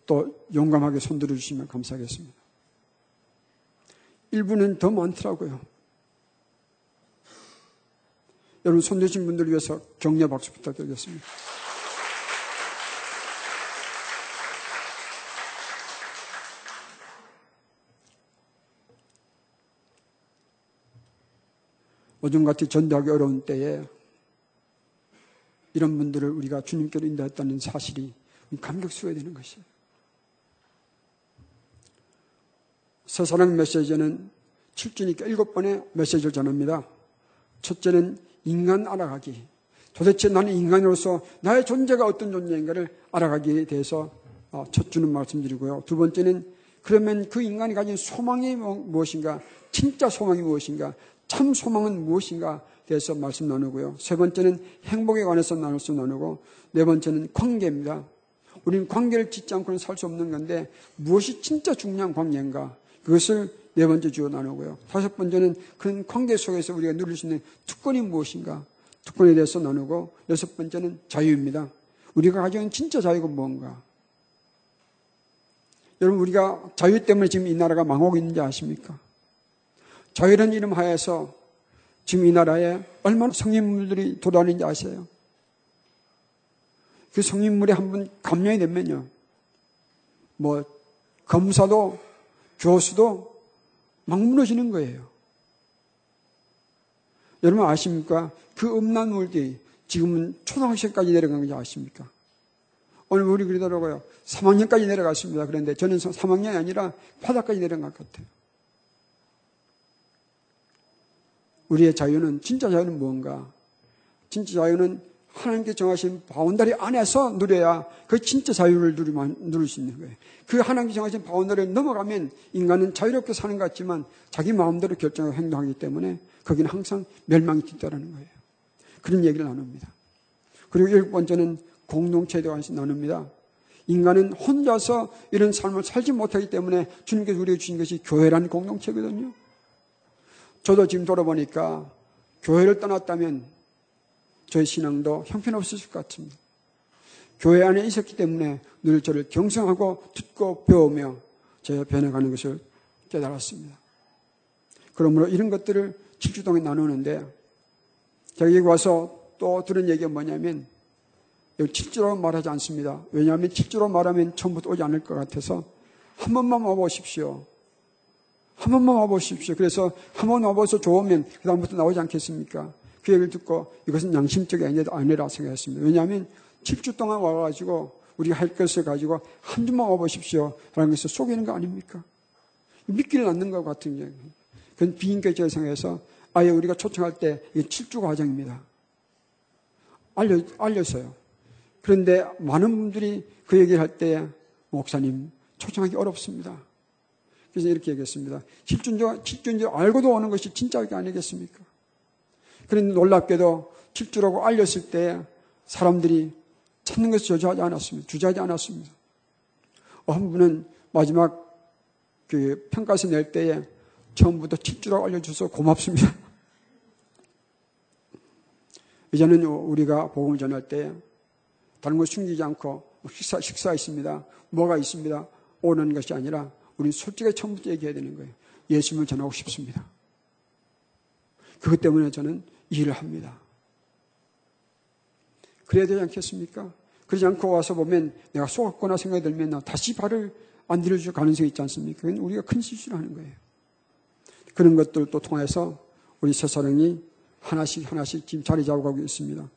또 용감하게 손 들어주시면 감사하겠습니다. 일부는 더 많더라고요. 여러분, 손 드신 분들을 위해서 격려 박수 부탁드리겠습니다. 요즘같이 전도하기 어려운 때에 이런 분들을 우리가 주님께로 인도했다는 사실이 감격스러워야 되는 것이에요. 새사랑 메시지는 7주니까 7번의 메시지를 전합니다. 첫째는 인간 알아가기. 도대체 나는 인간으로서 나의 존재가 어떤 존재인가를 알아가기에 대해서 첫 주는 말씀드리고요. 두 번째는 그러면 그 인간이 가진 소망이 무엇인가, 진짜 소망이 무엇인가, 참 소망은 무엇인가 대해서 말씀 나누고요. 세 번째는 행복에 관해서 나누고, 네 번째는 관계입니다. 우리는 관계를 짓지 않고는 살 수 없는 건데 무엇이 진짜 중요한 관계인가, 그것을 네 번째 주로 나누고요. 다섯 번째는 그런 관계 속에서 우리가 누릴 수 있는 특권이 무엇인가, 특권에 대해서 나누고, 여섯 번째는 자유입니다. 우리가 가지고 있는 진짜 자유가 뭔가. 여러분, 우리가 자유 때문에 지금 이 나라가 망하고 있는지 아십니까? 자유라는 이름 하에서 지금 이 나라에 얼마나 성인물들이 돌아다니는지 아세요? 그 성인물에 한번 감명이 되면요, 검사도 교수도 막 무너지는 거예요. 여러분 아십니까? 그 음란물들이 지금은 초등학생까지 내려간 건지 아십니까? 오늘 우리 그러더라고요. 3학년까지 내려갔습니다. 그런데 저는 3학년이 아니라 바닥까지 내려간 것 같아요. 우리의 자유는, 진짜 자유는 무언가? 진짜 자유는 하나님께 정하신 바운더리 안에서 누려야 그 진짜 자유를 누릴 수 있는 거예요. 그 하나님께 정하신 바운더리를 넘어가면 인간은 자유롭게 사는 것 같지만 자기 마음대로 결정하고 행동하기 때문에 거기는 항상 멸망이 뒤따르는 거예요. 그런 얘기를 나눕니다. 그리고 7번째는 공동체에 대해서 나눕니다. 인간은 혼자서 이런 삶을 살지 못하기 때문에 주님께서 우리에게 주신 것이 교회라는 공동체거든요. 저도 지금 돌아보니까 교회를 떠났다면 저의 신앙도 형편없으실 것 같습니다. 교회 안에 있었기 때문에 늘 저를 경성하고 듣고 배우며 제가 변해가는 것을 깨달았습니다. 그러므로 이런 것들을 7주 동안 나누는데, 제가 여기 와서 또 들은 얘기가 뭐냐면, 여기 7주로 말하지 않습니다. 왜냐하면 7주로 말하면 처음부터 오지 않을 것 같아서 한 번만 와보십시오. 한 번만 와보십시오. 그래서 한 번 와봐서 좋으면 그 다음부터 나오지 않겠습니까? 그 얘기를 듣고 이것은 양심적이 아니라 생각했습니다. 왜냐하면 7주 동안 와가지고 우리가 할 것을 가지고 한 주만 와보십시오 라는 것을 속이는 거 아닙니까? 믿기를 않는 것 같은 게, 그건 비인격적인 생각해서 아예 우리가 초청할 때 이게 7주 과정입니다. 알렸어요. 그런데 많은 분들이 그 얘기를 할 때, 목사님 초청하기 어렵습니다. 그래서 이렇게 얘기했습니다. 7주인 줄 알고도 오는 것이 진짜가 아니겠습니까? 그런데 놀랍게도 7주라고 알렸을 때 사람들이 찾는 것을 주저하지 않았습니다. 한 분은 마지막 그 평가서 낼 때에 처음부터 칠주라고 알려줘서 고맙습니다. 이제는 우리가 복음을 전할 때 다른 걸 숨기지 않고 식사 있습니다. 뭐가 있습니다. 오는 것이 아니라 우리는 솔직하게 처음부터 얘기해야 되는 거예요. 예수님을 전하고 싶습니다. 그것 때문에 저는 일을 합니다. 그래야 되지 않겠습니까? 그러지 않고 와서 보면 내가 속았거나 생각이 들면 다시 발을 안 들여줄 가능성이 있지 않습니까? 그건 우리가 큰 실수를 하는 거예요. 그런 것들도 통해서 우리 새사랑이 하나씩 지금 자리 잡아가고 있습니다.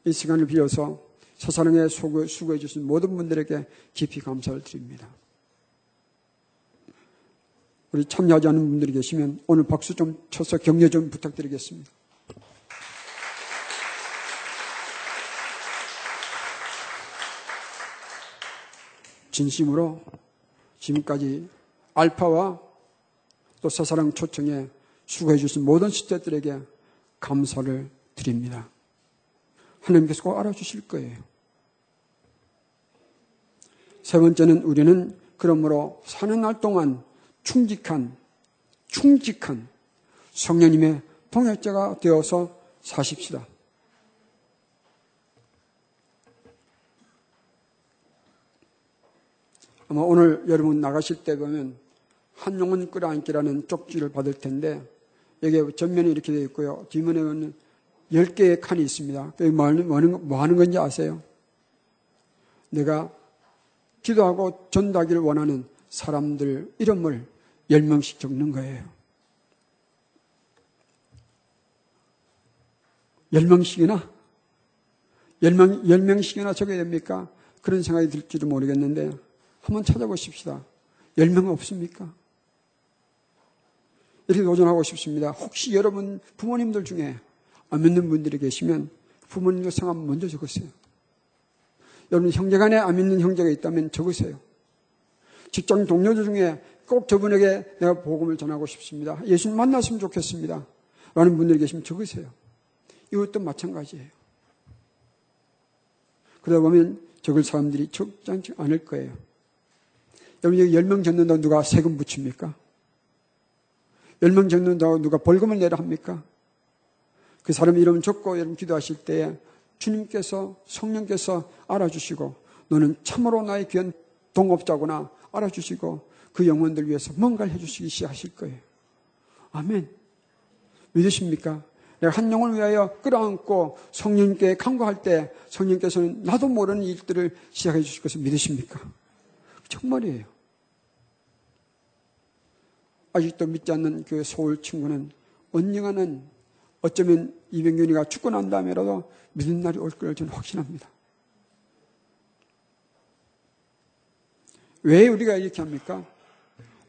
이 시간을 빌어서 새사랑에 수고해 주신 모든 분들에게 깊이 감사를 드립니다. 우리 참여하지 않는 분들이 계시면 오늘 박수 좀 쳐서 격려 좀 부탁드리겠습니다. 진심으로 지금까지 알파와 또 새사랑 초청에 수고해 주신 모든 시대들에게 감사를 드립니다. 하나님께서 꼭 알아주실 거예요. 세 번째는 우리는 그러므로 사는 날 동안 충직한 성령님의 동역자가 되어서 사십시다. 아마 오늘 여러분 나가실 때 보면 한 영혼 끌어안기라는 쪽지를 받을 텐데 여기에 전면에 이렇게 되어 있고요. 뒷면에는 10개의 칸이 있습니다. 여기 뭐 하는 건지 아세요? 내가 기도하고 전도하기를 원하는 사람들 이름을 10명씩 적는 거예요. 10명씩이나? 10명씩이나 적어야 됩니까? 그런 생각이 들지도 모르겠는데 한번 찾아보십시다. 10명 없습니까? 이렇게 도전하고 싶습니다. 혹시 여러분 부모님들 중에 안 믿는 분들이 계시면 부모님들 성함 먼저 적으세요. 여러분 형제간에 안 믿는 형제가 있다면 적으세요. 직장 동료들 중에 꼭 저분에게 내가 복음을 전하고 싶습니다. 예수님 만났으면 좋겠습니다. 라는 분들이 계시면 적으세요. 이것도 마찬가지예요. 그러다 보면 적을 사람들이 적지 않을 거예요. 여러분 여기 10명 적는다고 누가 세금 붙입니까? 10명 적는다고 누가 벌금을 내라 합니까? 그 사람 이름 적고 여러분 기도하실 때에 주님께서 성령께서 알아주시고 너는 참으로 나의 귀한 동업자구나 알아주시고 그 영혼들 위해서 뭔가를 해주시기 시작하실 거예요. 아멘. 믿으십니까? 내가 한 영혼을 위하여 끌어안고 성령님께 간구할 때 성령께서는 나도 모르는 일들을 시작해 주실 것을 믿으십니까? 정말이에요. 아직도 믿지 않는 그 서울 친구는 언젠가는 어쩌면 이병균이가 죽고 난 다음에라도 믿는 날이 올 걸 저는 확신합니다. 왜 우리가 이렇게 합니까?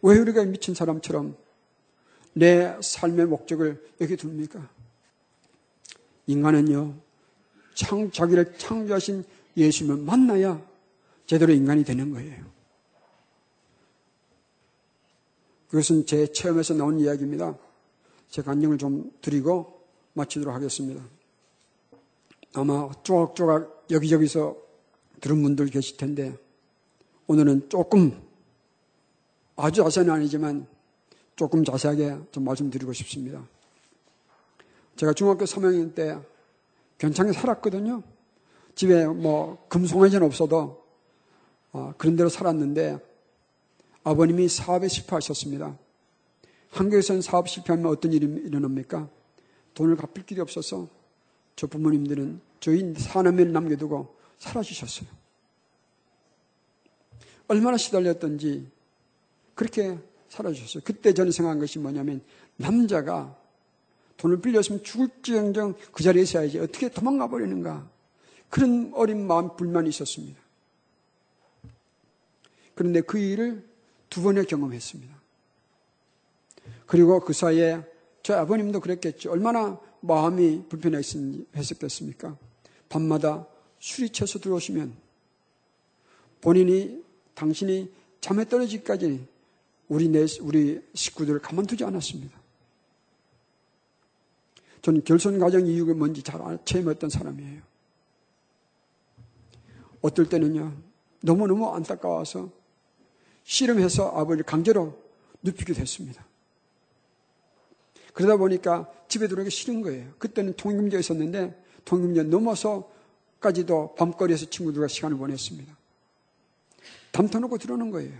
왜 우리가 미친 사람처럼 내 삶의 목적을 여기 둡니까? 인간은요, 자기를 창조하신 예수님을 만나야 제대로 인간이 되는 거예요. 그것은 제 체험에서 나온 이야기입니다. 제가 안녕을 좀 드리고 마치도록 하겠습니다. 아마 조각조각 여기저기서 들은 분들 계실 텐데 오늘은 조금 아주 자세는 아니지만 조금 자세하게 좀 말씀드리고 싶습니다. 제가 중학교 3학년 때 괜찮게 살았거든요. 집에 뭐 금송아지는 없어도 그런 데로 살았는데 아버님이 사업에 실패하셨습니다. 한국에서는 사업 실패하면 어떤 일이 일어납니까? 돈을 갚을 길이 없어서 저 부모님들은 저희 사남매를 남겨두고 사라지셨어요. 얼마나 시달렸던지 그렇게 사라지셨어요. 그때 저는 생각한 것이 뭐냐면 남자가 돈을 빌렸으면 죽을지언정 그 자리에 있어야지 어떻게 도망가 버리는가 그런 어린 마음 불만이 있었습니다. 그런데 그 일을 2번에 경험했습니다. 그리고 그 사이에 저희 아버님도 그랬겠죠. 얼마나 마음이 불편했었겠습니까? 밤마다 술이 채서 들어오시면 당신이 잠에 떨어지기까지 우리 식구들을 가만두지 않았습니다. 저는 결손 가정 이유가 뭔지 잘 체험했던 사람이에요. 어떨 때는요, 너무너무 안타까워서 씨름해서 아버지를 강제로 눕히기도 했습니다. 그러다 보니까 집에 들어오기 싫은 거예요. 그때는 통금제가 있었는데 통금제 넘어서까지도 밤거리에서 친구들과 시간을 보냈습니다. 담 터놓고 들어오는 거예요.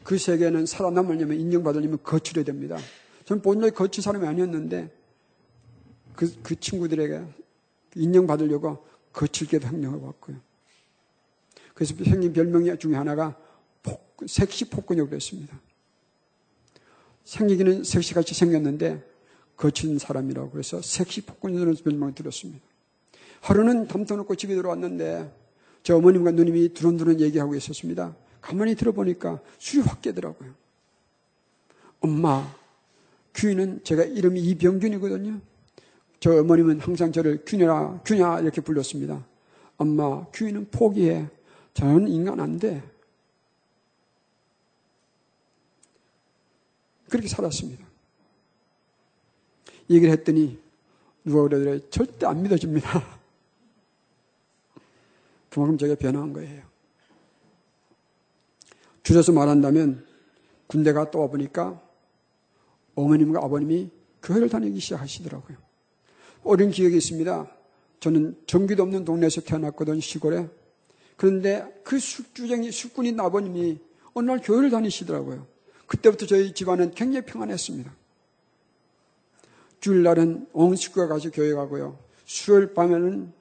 그 세계는 살아남으려면 인정받으려면 거칠어야 됩니다. 저는 본来거친 사람이 아니었는데 그 친구들에게 인정받으려고 거칠게도 행동하고 왔고요. 그래서 생긴 별명 중에 하나가 섹시 폭군이라고 그랬습니다. 생기기는 섹시같이 생겼는데 거친 사람이라고 그래서 섹시 폭군이라는 별명을 들었습니다. 하루는 담 터놓고 집에 들어왔는데 저 어머님과 누님이 두런두런 얘기하고 있었습니다. 가만히 들어보니까 술이 확 깨더라고요. 엄마, 규희는 제가 이름이 이병균이거든요. 저 어머님은 항상 저를 규냐 이렇게 불렀습니다. 엄마, 규희는 포기해. 저는 인간 안 돼. 그렇게 살았습니다. 얘기를 했더니 누가 그러더래요. 절대 안 믿어집니다. 그만큼 제가 변화한 거예요. 줄여서 말한다면 군대 갔다 와보니까 어머님과 아버님이 교회를 다니기 시작하시더라고요. 어린 기억이 있습니다. 저는 전기도 없는 동네에서 태어났거든요. 시골에. 그런데 그 숙군인 아버님이 어느 날 교회를 다니시더라고요. 그때부터 저희 집안은 굉장히 평안했습니다. 주일날은 온 식구가 같이 교회 가고요. 수요일 밤에는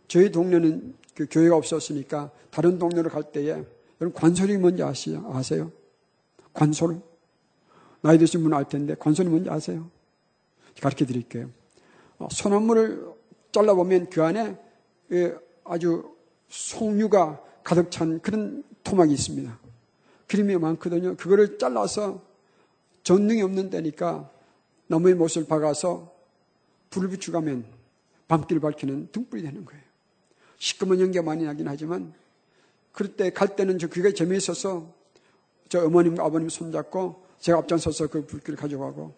저희 동네는 그 교회가 없었으니까 다른 동네로 갈 때에 여러분 관솔이 뭔지 아세요? 관솔? 나이 드신 분은 알 텐데 관솔이 뭔지 아세요? 가르쳐 드릴게요. 소나무를 잘라보면 그 안에 아주 송유가 가득 찬 그런 토막이 있습니다. 기름이 많거든요. 그거를 잘라서 전등이 없는 데니까 나무의 못을 박아서 불을 비추가면 밤길 밝히는 등불이 되는 거예요. 시꺼먼 연기가 많이 나긴 하지만 그럴 때 갈 때는 저 그게 재미있어서 저 어머님과 아버님 손잡고 제가 앞장서서 그 불길을 가져가고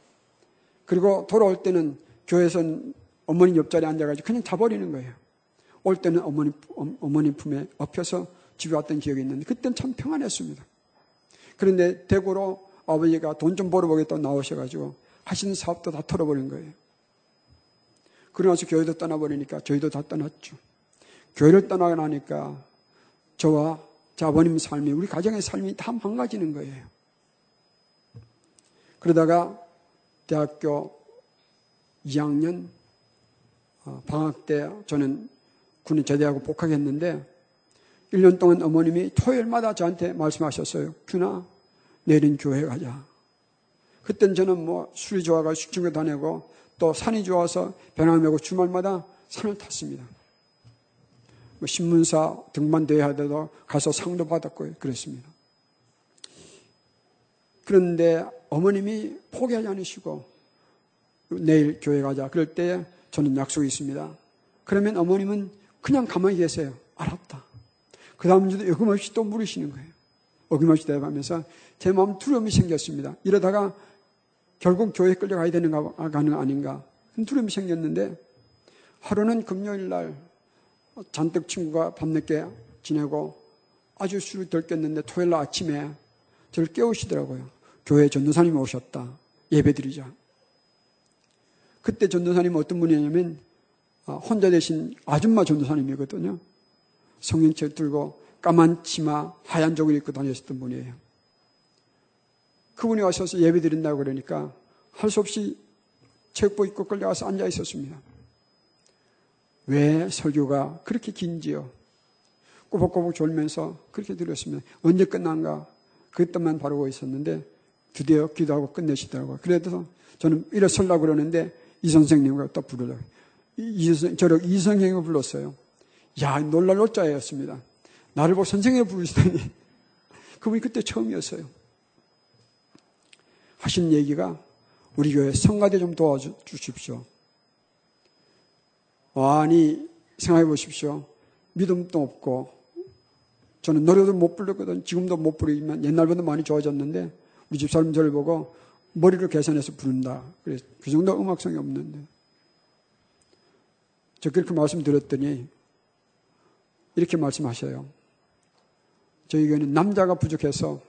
그리고 돌아올 때는 교회에서는 어머니 옆자리에 앉아가지고 그냥 자버리는 거예요. 올 때는 어머니 품에 엎혀서 집에 왔던 기억이 있는데 그때는 참 평안했습니다. 그런데 대구로 아버지가 돈 좀 벌어보겠다고 나오셔가지고 하시는 사업도 다 털어버린 거예요. 그러고 나서 교회도 떠나버리니까 저희도 다 떠났죠. 교회를 떠나고 나니까 저와 제 아버님 삶이 우리 가정의 삶이 다 망가지는 거예요. 그러다가 대학교 2학년 방학 때 저는 군에 제대하고 복학했는데 1년 동안 어머님이 토요일마다 저한테 말씀하셨어요. 균아, 내일은 교회 가자. 그땐 저는 술이 좋아가지고 숙청교 다니고 또 산이 좋아서 배낭 메고 주말마다 산을 탔습니다. 신문사 등반대회 하다도 가서 상도 받았고 그랬습니다. 그런데 어머님이 포기하지 않으시고 내일 교회 가자. 그럴 때 저는 약속이 있습니다. 그러면 어머님은 그냥 가만히 계세요. 알았다. 그 다음 주도 어김없이 또 물으시는 거예요. 어김없이 대답하면서 제 마음 두려움이 생겼습니다. 이러다가 결국 교회에 끌려가야 되는 거 아닌가. 두려움이 생겼는데 하루는 금요일 날 잔뜩 친구가 밤늦게 지내고 아주 술을 덜 깼는데 토요일 날 아침에 저를 깨우시더라고요. 교회에 전도사님이 오셨다. 예배드리자. 그때 전도사님은 어떤 분이냐면 혼자 되신 아줌마 전도사님이거든요. 성경책 들고 까만 치마 하얀 저고리 입고 다녔었던 분이에요. 그분이 와셔서 예배 드린다고 그러니까 할 수 없이 체육복 입고 끌려가서 앉아 있었습니다. 왜 설교가 그렇게 긴지요? 꼬박꼬박 졸면서 그렇게 들었습니다. 언제 끝난가? 그것만 바라고 있었는데 드디어 기도하고 끝내시더라고요. 그래서 저는 일어서려고 그러는데 이 선생님과 또 부르려고. 저를 이 선생님을 불렀어요. 야, 놀랄 노자였습니다. 나를 보고 선생님을 부르시더니 그분이 그때 처음이었어요. 하신 얘기가 우리 교회 성가대 좀 도와주십시오. 아니 생각해 보십시오. 믿음도 없고 저는 노래도 못 부르거든. 지금도 못 부르지만 옛날보다 많이 좋아졌는데 우리 집사람 저를 보고 머리를 계산해서 부른다. 그래서 그 정도 음악성이 없는데 저 그렇게 말씀드렸더니 이렇게 말씀하셔요. 저희 교회는 남자가 부족해서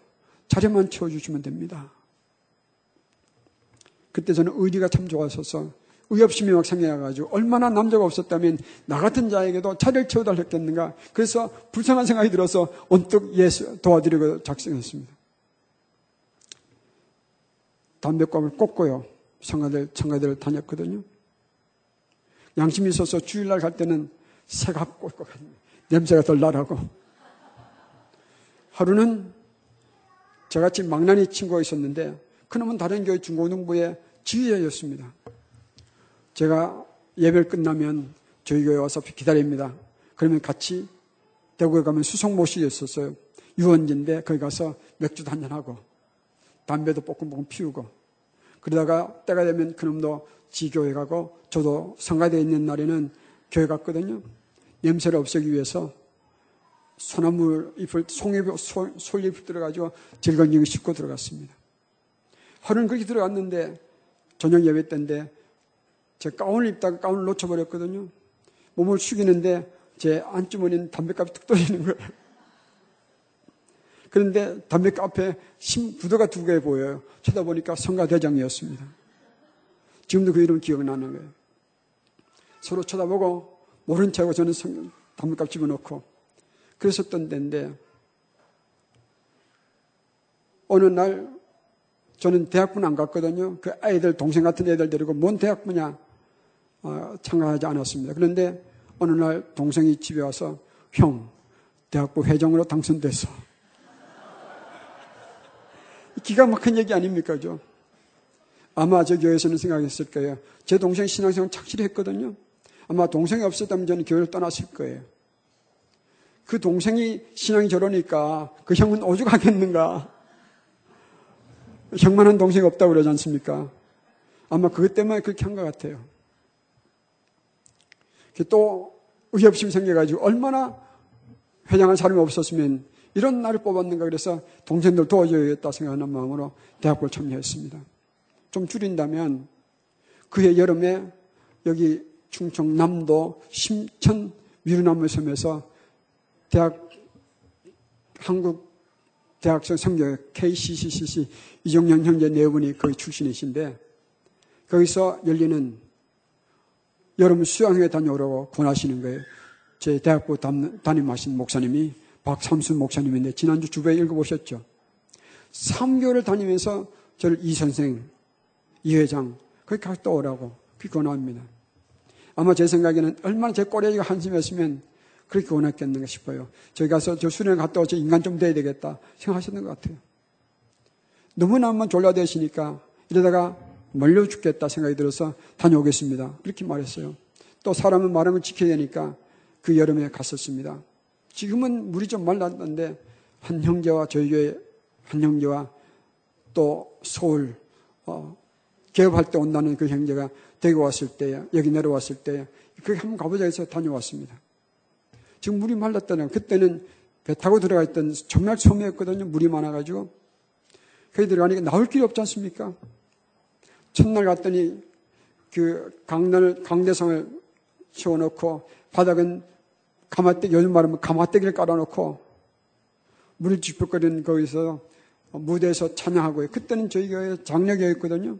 자리만 채워주시면 됩니다. 그때 저는 의리가 참 좋았어서 의협심이 막 생겨가지고 얼마나 남자가 없었다면 나 같은 자에게도 자리를 채워달라 했겠는가. 그래서 불쌍한 생각이 들어서 언뜻 예수 도와드리고 작성했습니다. 담배값을 꽂고요. 청가대를 다녔거든요. 양심이 있어서 주일날 갈 때는 새가 꽂고 갔는데 냄새가 덜 나라고. 하루는 저같이 망나니 친구가 있었는데 그놈은 다른 교회 중고등부의 지휘자였습니다. 제가 예배를 끝나면 저희 교회 와서 기다립니다. 그러면 같이 대구에 가면 수성모시에 있었어요. 유원지인데 거기 가서 맥주도 한잔하고 담배도 뽀끔뽀끔 피우고 그러다가 때가 되면 그놈도 지교회 가고 저도 성가대에 있는 날에는 교회 갔거든요. 냄새를 없애기 위해서 소나무 잎을 솔잎 들어가지고 질겅질겅 씻고 들어갔습니다. 하루는 그렇게 들어갔는데 저녁 예배 때인데 제 가운을 입다가 가운을 놓쳐버렸거든요. 몸을 숙이는데 제 안주머니는 담배값이 툭 떨어지는 거예요. 그런데 담배값 앞에 부도가 두 개 보여요. 쳐다보니까 성가대장이었습니다. 지금도 그 이름 기억나는 거예요. 서로 쳐다보고 모른 척하고 저는 담배값 집어넣고 그랬었던 때인데 어느 날 저는 대학부는 안 갔거든요. 그 아이들 동생 같은 애들 데리고 뭔 대학부냐 참가하지 않았습니다. 그런데 어느 날 동생이 집에 와서 형 대학부 회장으로 당선됐어. 기가 막힌 얘기 아닙니까? 아마 저 교회에서는 생각했을 거예요. 제 동생 신앙생활 착실히 했거든요. 아마 동생이 없었다면 저는 교회를 떠났을 거예요. 그 동생이 신앙이 저러니까 그 형은 오죽하겠는가. 형만한 동생이 없다고 그러지 않습니까? 아마 그것 때문에 그렇게 한 것 같아요. 또 의협심이 생겨가지고 얼마나 회장할 사람이 없었으면 이런 날을 뽑았는가. 그래서 동생들 도와줘야겠다 생각하는 마음으로 대학부를 참여했습니다. 좀 줄인다면 그해 여름에 여기 충청남도 심천 미루나무 섬에서 한국대학생 성교육 KCCCC 이종영 형제 네 분이 거기 출신이신데 거기서 열리는 여름 수양회 다녀오라고 권하시는 거예요. 제 대학부 담임하신 목사님이 박삼순 목사님인데 지난주 주부에 읽어보셨죠. 3개월을 다니면서 저를 이 선생, 이 회장 거기 갔다 오라고 그렇게 권합니다. 아마 제 생각에는 얼마나 제 꼬리가 한심했으면 그렇게 원했겠는가 싶어요. 저기 가서 저 수련회 갔다 오서 인간 좀 돼야 되겠다 생각하셨던 것 같아요. 너무나 졸라대시니까 이러다가 말려 죽겠다 생각이 들어서 다녀오겠습니다. 그렇게 말했어요. 또 사람은 말한 걸 지켜야 되니까 그 여름에 갔었습니다. 지금은 물이 좀 말랐는데 한 형제와 저희 교회 한 형제와 또 서울 개업할 때 온다는 그 형제가 대구 왔을 때 여기 내려왔을 때 거기 한번 가보자 해서 다녀왔습니다. 지금 물이 말랐다는 그때는 배 타고 들어가 있던 정말 섬이었거든요. 물이 많아가지고 거기 들어가니까 나올 길이 없지 않습니까? 첫날 갔더니 그 강대상을 치워놓고 바닥은 요즘 말하면 가마떼기를 깔아놓고 물을 쥐뿔거리는 거기서 무대에서 찬양하고요. 그때는 저희 교회 장려교였거든요.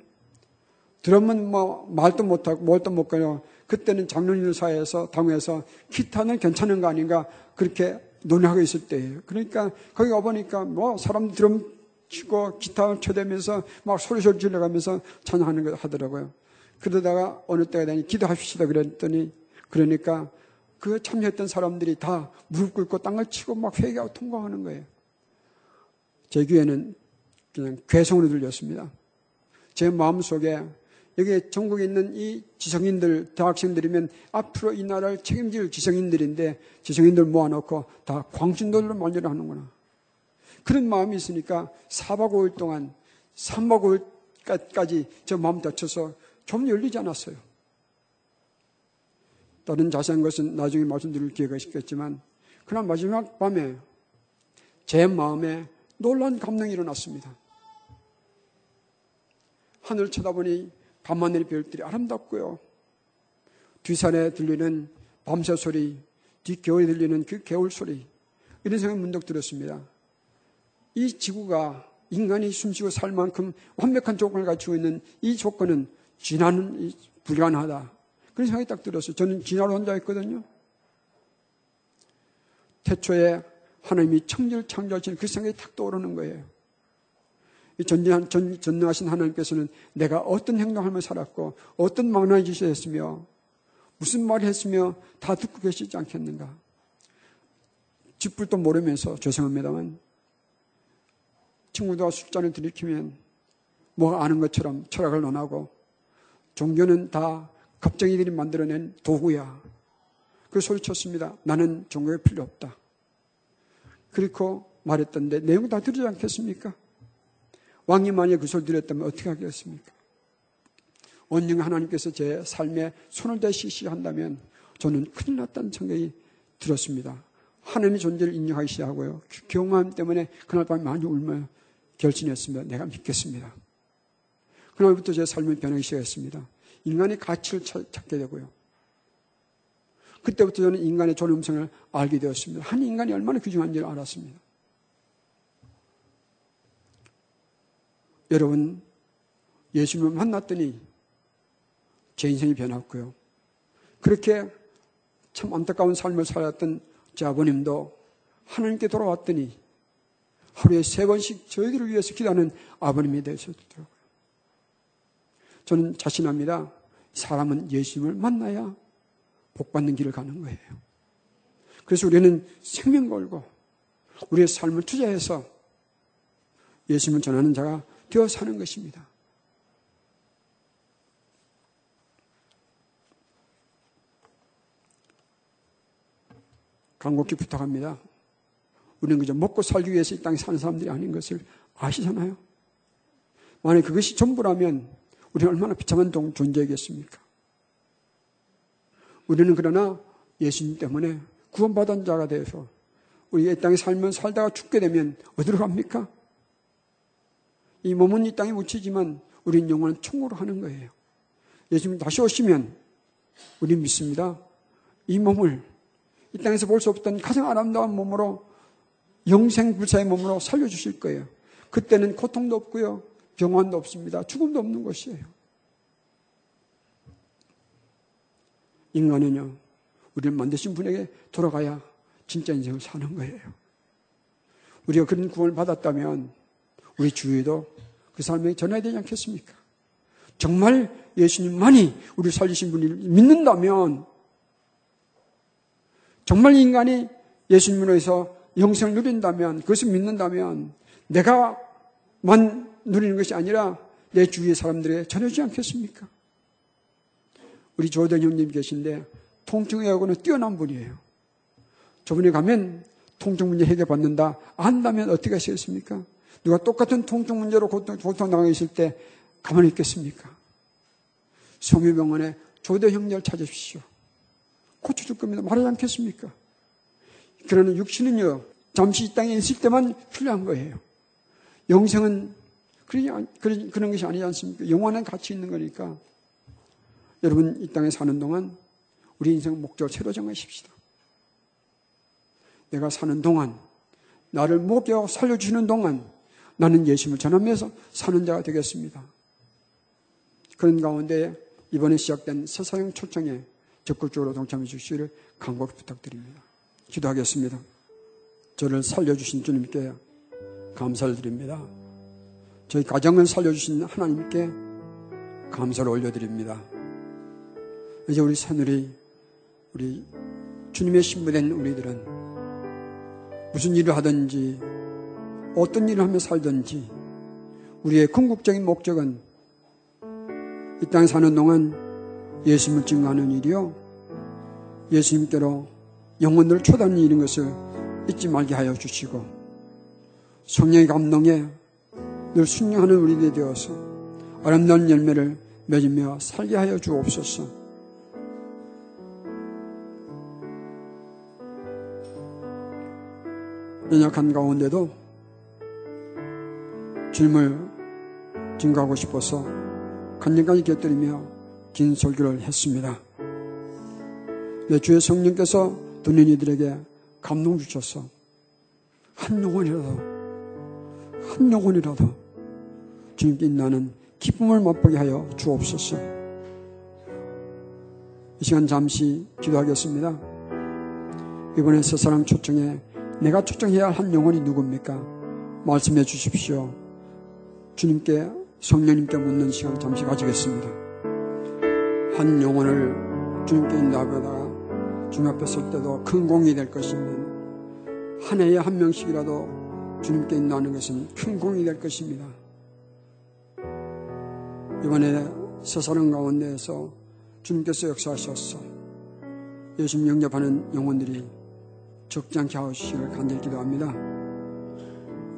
들으면 말도 못하고 뭘도 못 가요. 그때는 장로님들 사이에서 당회에서 기타는 괜찮은 거 아닌가 그렇게 논의하고 있을 때예요. 그러니까 거기 와보니까 사람들 드럼 치고 기타 쳐대면서 막 소리소리 질러가면서 찬양하는 거 하더라고요. 그러다가 어느 때가 되니 기도합시다 그랬더니 그러니까 그 참여했던 사람들이 다 무릎 꿇고 땅을 치고 막 회개하고 통곡하는 거예요. 제 귀에는 그냥 괴성으로 들렸습니다. 제 마음속에 여기 전국에 있는 이 지성인들, 대학생들이면 앞으로 이 나라를 책임질 지성인들인데 지성인들 모아놓고 다 광신도들로 만들어 하는구나. 그런 마음이 있으니까 4박 5일 동안 3박 5일까지 저 마음 다쳐서 좀 열리지 않았어요. 다른 자세한 것은 나중에 말씀드릴 기회가 있겠지만 그날 마지막 밤에 제 마음에 놀라운 감동이 일어났습니다. 하늘 쳐다보니 밤하늘의 별들이 아름답고요. 뒷산에 들리는 밤새 소리, 뒷겨울에 들리는 그 개울 소리 이런 생각이 문득 들었습니다. 이 지구가 인간이 숨쉬고 살 만큼 완벽한 조건을 갖추고 있는 이 조건은 진화는 불가능하다. 그런 생각이 딱 들었어요. 저는 진화로 혼자 했거든요. 태초에 하나님이 천지를 창조하신 그 생각이 탁 떠오르는 거예요. 이 전능하신 하나님께서는 내가 어떤 행동하며 살았고 어떤 망나니 짓을 했으며 무슨 말을 했으며 다 듣고 계시지 않겠는가. 쥐뿔도 모르면서 죄송합니다만 친구들과 술잔을 들이키면 뭐가 아는 것처럼 철학을 논하고 종교는 다 겁쟁이들이 만들어낸 도구야. 그 소리쳤습니다. 나는 종교가 필요 없다. 그리고 말했던데 내용 다 들으지 않겠습니까? 왕이 만약에 그 소리 들었다면 어떻게 하겠습니까? 원령 하나님께서 제 삶에 손을 대시시 한다면 저는 큰일 났다는 생각이 들었습니다. 하나님의 존재를 인정하기 시작하고요. 경험 때문에 그날 밤에 많이 울며 결심했습니다. 내가 믿겠습니다. 그날부터 제 삶이 변하기 시작했습니다. 인간의 가치를 찾게 되고요. 그때부터 저는 인간의 존엄성을 알게 되었습니다. 한 인간이 얼마나 귀중한지를 알았습니다. 여러분, 예수님을 만났더니 제 인생이 변했고요. 그렇게 참 안타까운 삶을 살았던 제 아버님도 하나님께 돌아왔더니 하루에 3번씩 저희들을 위해서 기도하는 아버님이 되셨더라고요. 저는 자신합니다. 사람은 예수님을 만나야 복받는 길을 가는 거예요. 그래서 우리는 생명 걸고 우리의 삶을 투자해서 예수님을 전하는 자가 되어 사는 것입니다. 간곡히 부탁합니다. 우리는 그저 먹고 살기 위해서 이 땅에 사는 사람들이 아닌 것을 아시잖아요. 만약 그것이 전부라면 우리는 얼마나 비참한 존재이겠습니까? 우리는 그러나 예수님 때문에 구원받은 자가 되어서 우리가 이 땅에 살다가 죽게 되면 어디로 갑니까? 이 몸은 이 땅에 묻히지만 우리는 영원한 천국으로 하는 거예요. 예수님 다시 오시면 우리는 믿습니다. 이 몸을 이 땅에서 볼 수 없던 가장 아름다운 몸으로 영생불사의 몸으로 살려주실 거예요. 그때는 고통도 없고요. 병환도 없습니다. 죽음도 없는 것이에요. 인간은요. 우리를 만드신 분에게 돌아가야 진짜 인생을 사는 거예요. 우리가 그런 구원을 받았다면 우리 주위에도 그 사람에게 전해야 되지 않겠습니까? 정말 예수님만이 우리를 살리신 분을 믿는다면 정말 인간이 예수님으로 해서 영생을 누린다면 그것을 믿는다면 내가만 누리는 것이 아니라 내 주위의 사람들에게 전해주지 않겠습니까? 우리 조던 형님 계신데 통증의학으로는 뛰어난 분이에요. 저분에 가면 통증 문제 해결받는다 안다면 어떻게 하시겠습니까? 누가 똑같은 통증 문제로 고통당하고 있을 때 가만히 있겠습니까? 성유병원에 조던 형제를 찾으십시오. 고쳐줄 겁니다. 말하지 않겠습니까? 그러나 육신은요, 잠시 이 땅에 있을 때만 필요한 거예요. 영생은 그런 것이 아니지 않습니까? 영원한 가치 있는 거니까. 여러분, 이 땅에 사는 동안 우리 인생 목적을 새로 정하십시다. 내가 사는 동안, 나를 목욕하고 살려주시는 동안 나는 예수님을 전하면서 사는 자가 되겠습니다. 그런 가운데 이번에 시작된 새사형 초청에 적극적으로 동참해 주시기를 간곡히 부탁드립니다. 기도하겠습니다. 저를 살려주신 주님께 감사를 드립니다. 저희 가정을 살려주신 하나님께 감사를 올려드립니다. 이제 우리 새누리, 우리 주님의 신부된 우리들은 무슨 일을 하든지 어떤 일을 하며 살든지 우리의 궁극적인 목적은 이 땅에 사는 동안 예수님을 증거하는 일이요, 예수님께로 영혼들을 초대하는 일인 것을 잊지 말게 하여 주시고 성령의 감동에 늘 순종하는 우리들이 되어서 아름다운 열매를 맺으며 살게 하여 주옵소서. 연약한 가운데도 주님을 증거하고 싶어서 간증까지 곁들이며 긴 설교를 했습니다. 내 주의 성령께서 듣는 이들에게 감동 주셔서 한 영혼이라도 한 영혼이라도 주님께 인도하는 기쁨을 맛보게 하여 주옵소서. 이 시간 잠시 기도하겠습니다. 이번에 새사랑 초청에 내가 초청해야 할 한 영혼이 누굽니까? 말씀해 주십시오. 주님께, 성령님께 묻는 시간 잠시 가지겠습니다. 한 영혼을 주님께 인도하다가 주님 앞에 설 때도 큰 공이 될 것입니다. 한 해에 한 명씩이라도 주님께 인도하는 것은 큰 공이 될 것입니다. 이번에 새사랑 가운데에서 주님께서 역사하셔서 예수님 영접하는 영혼들이 적지 않게 하시기를 간절히 기도합니다.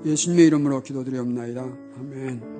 예수님의 이름으로 기도드리옵나이다. 아멘.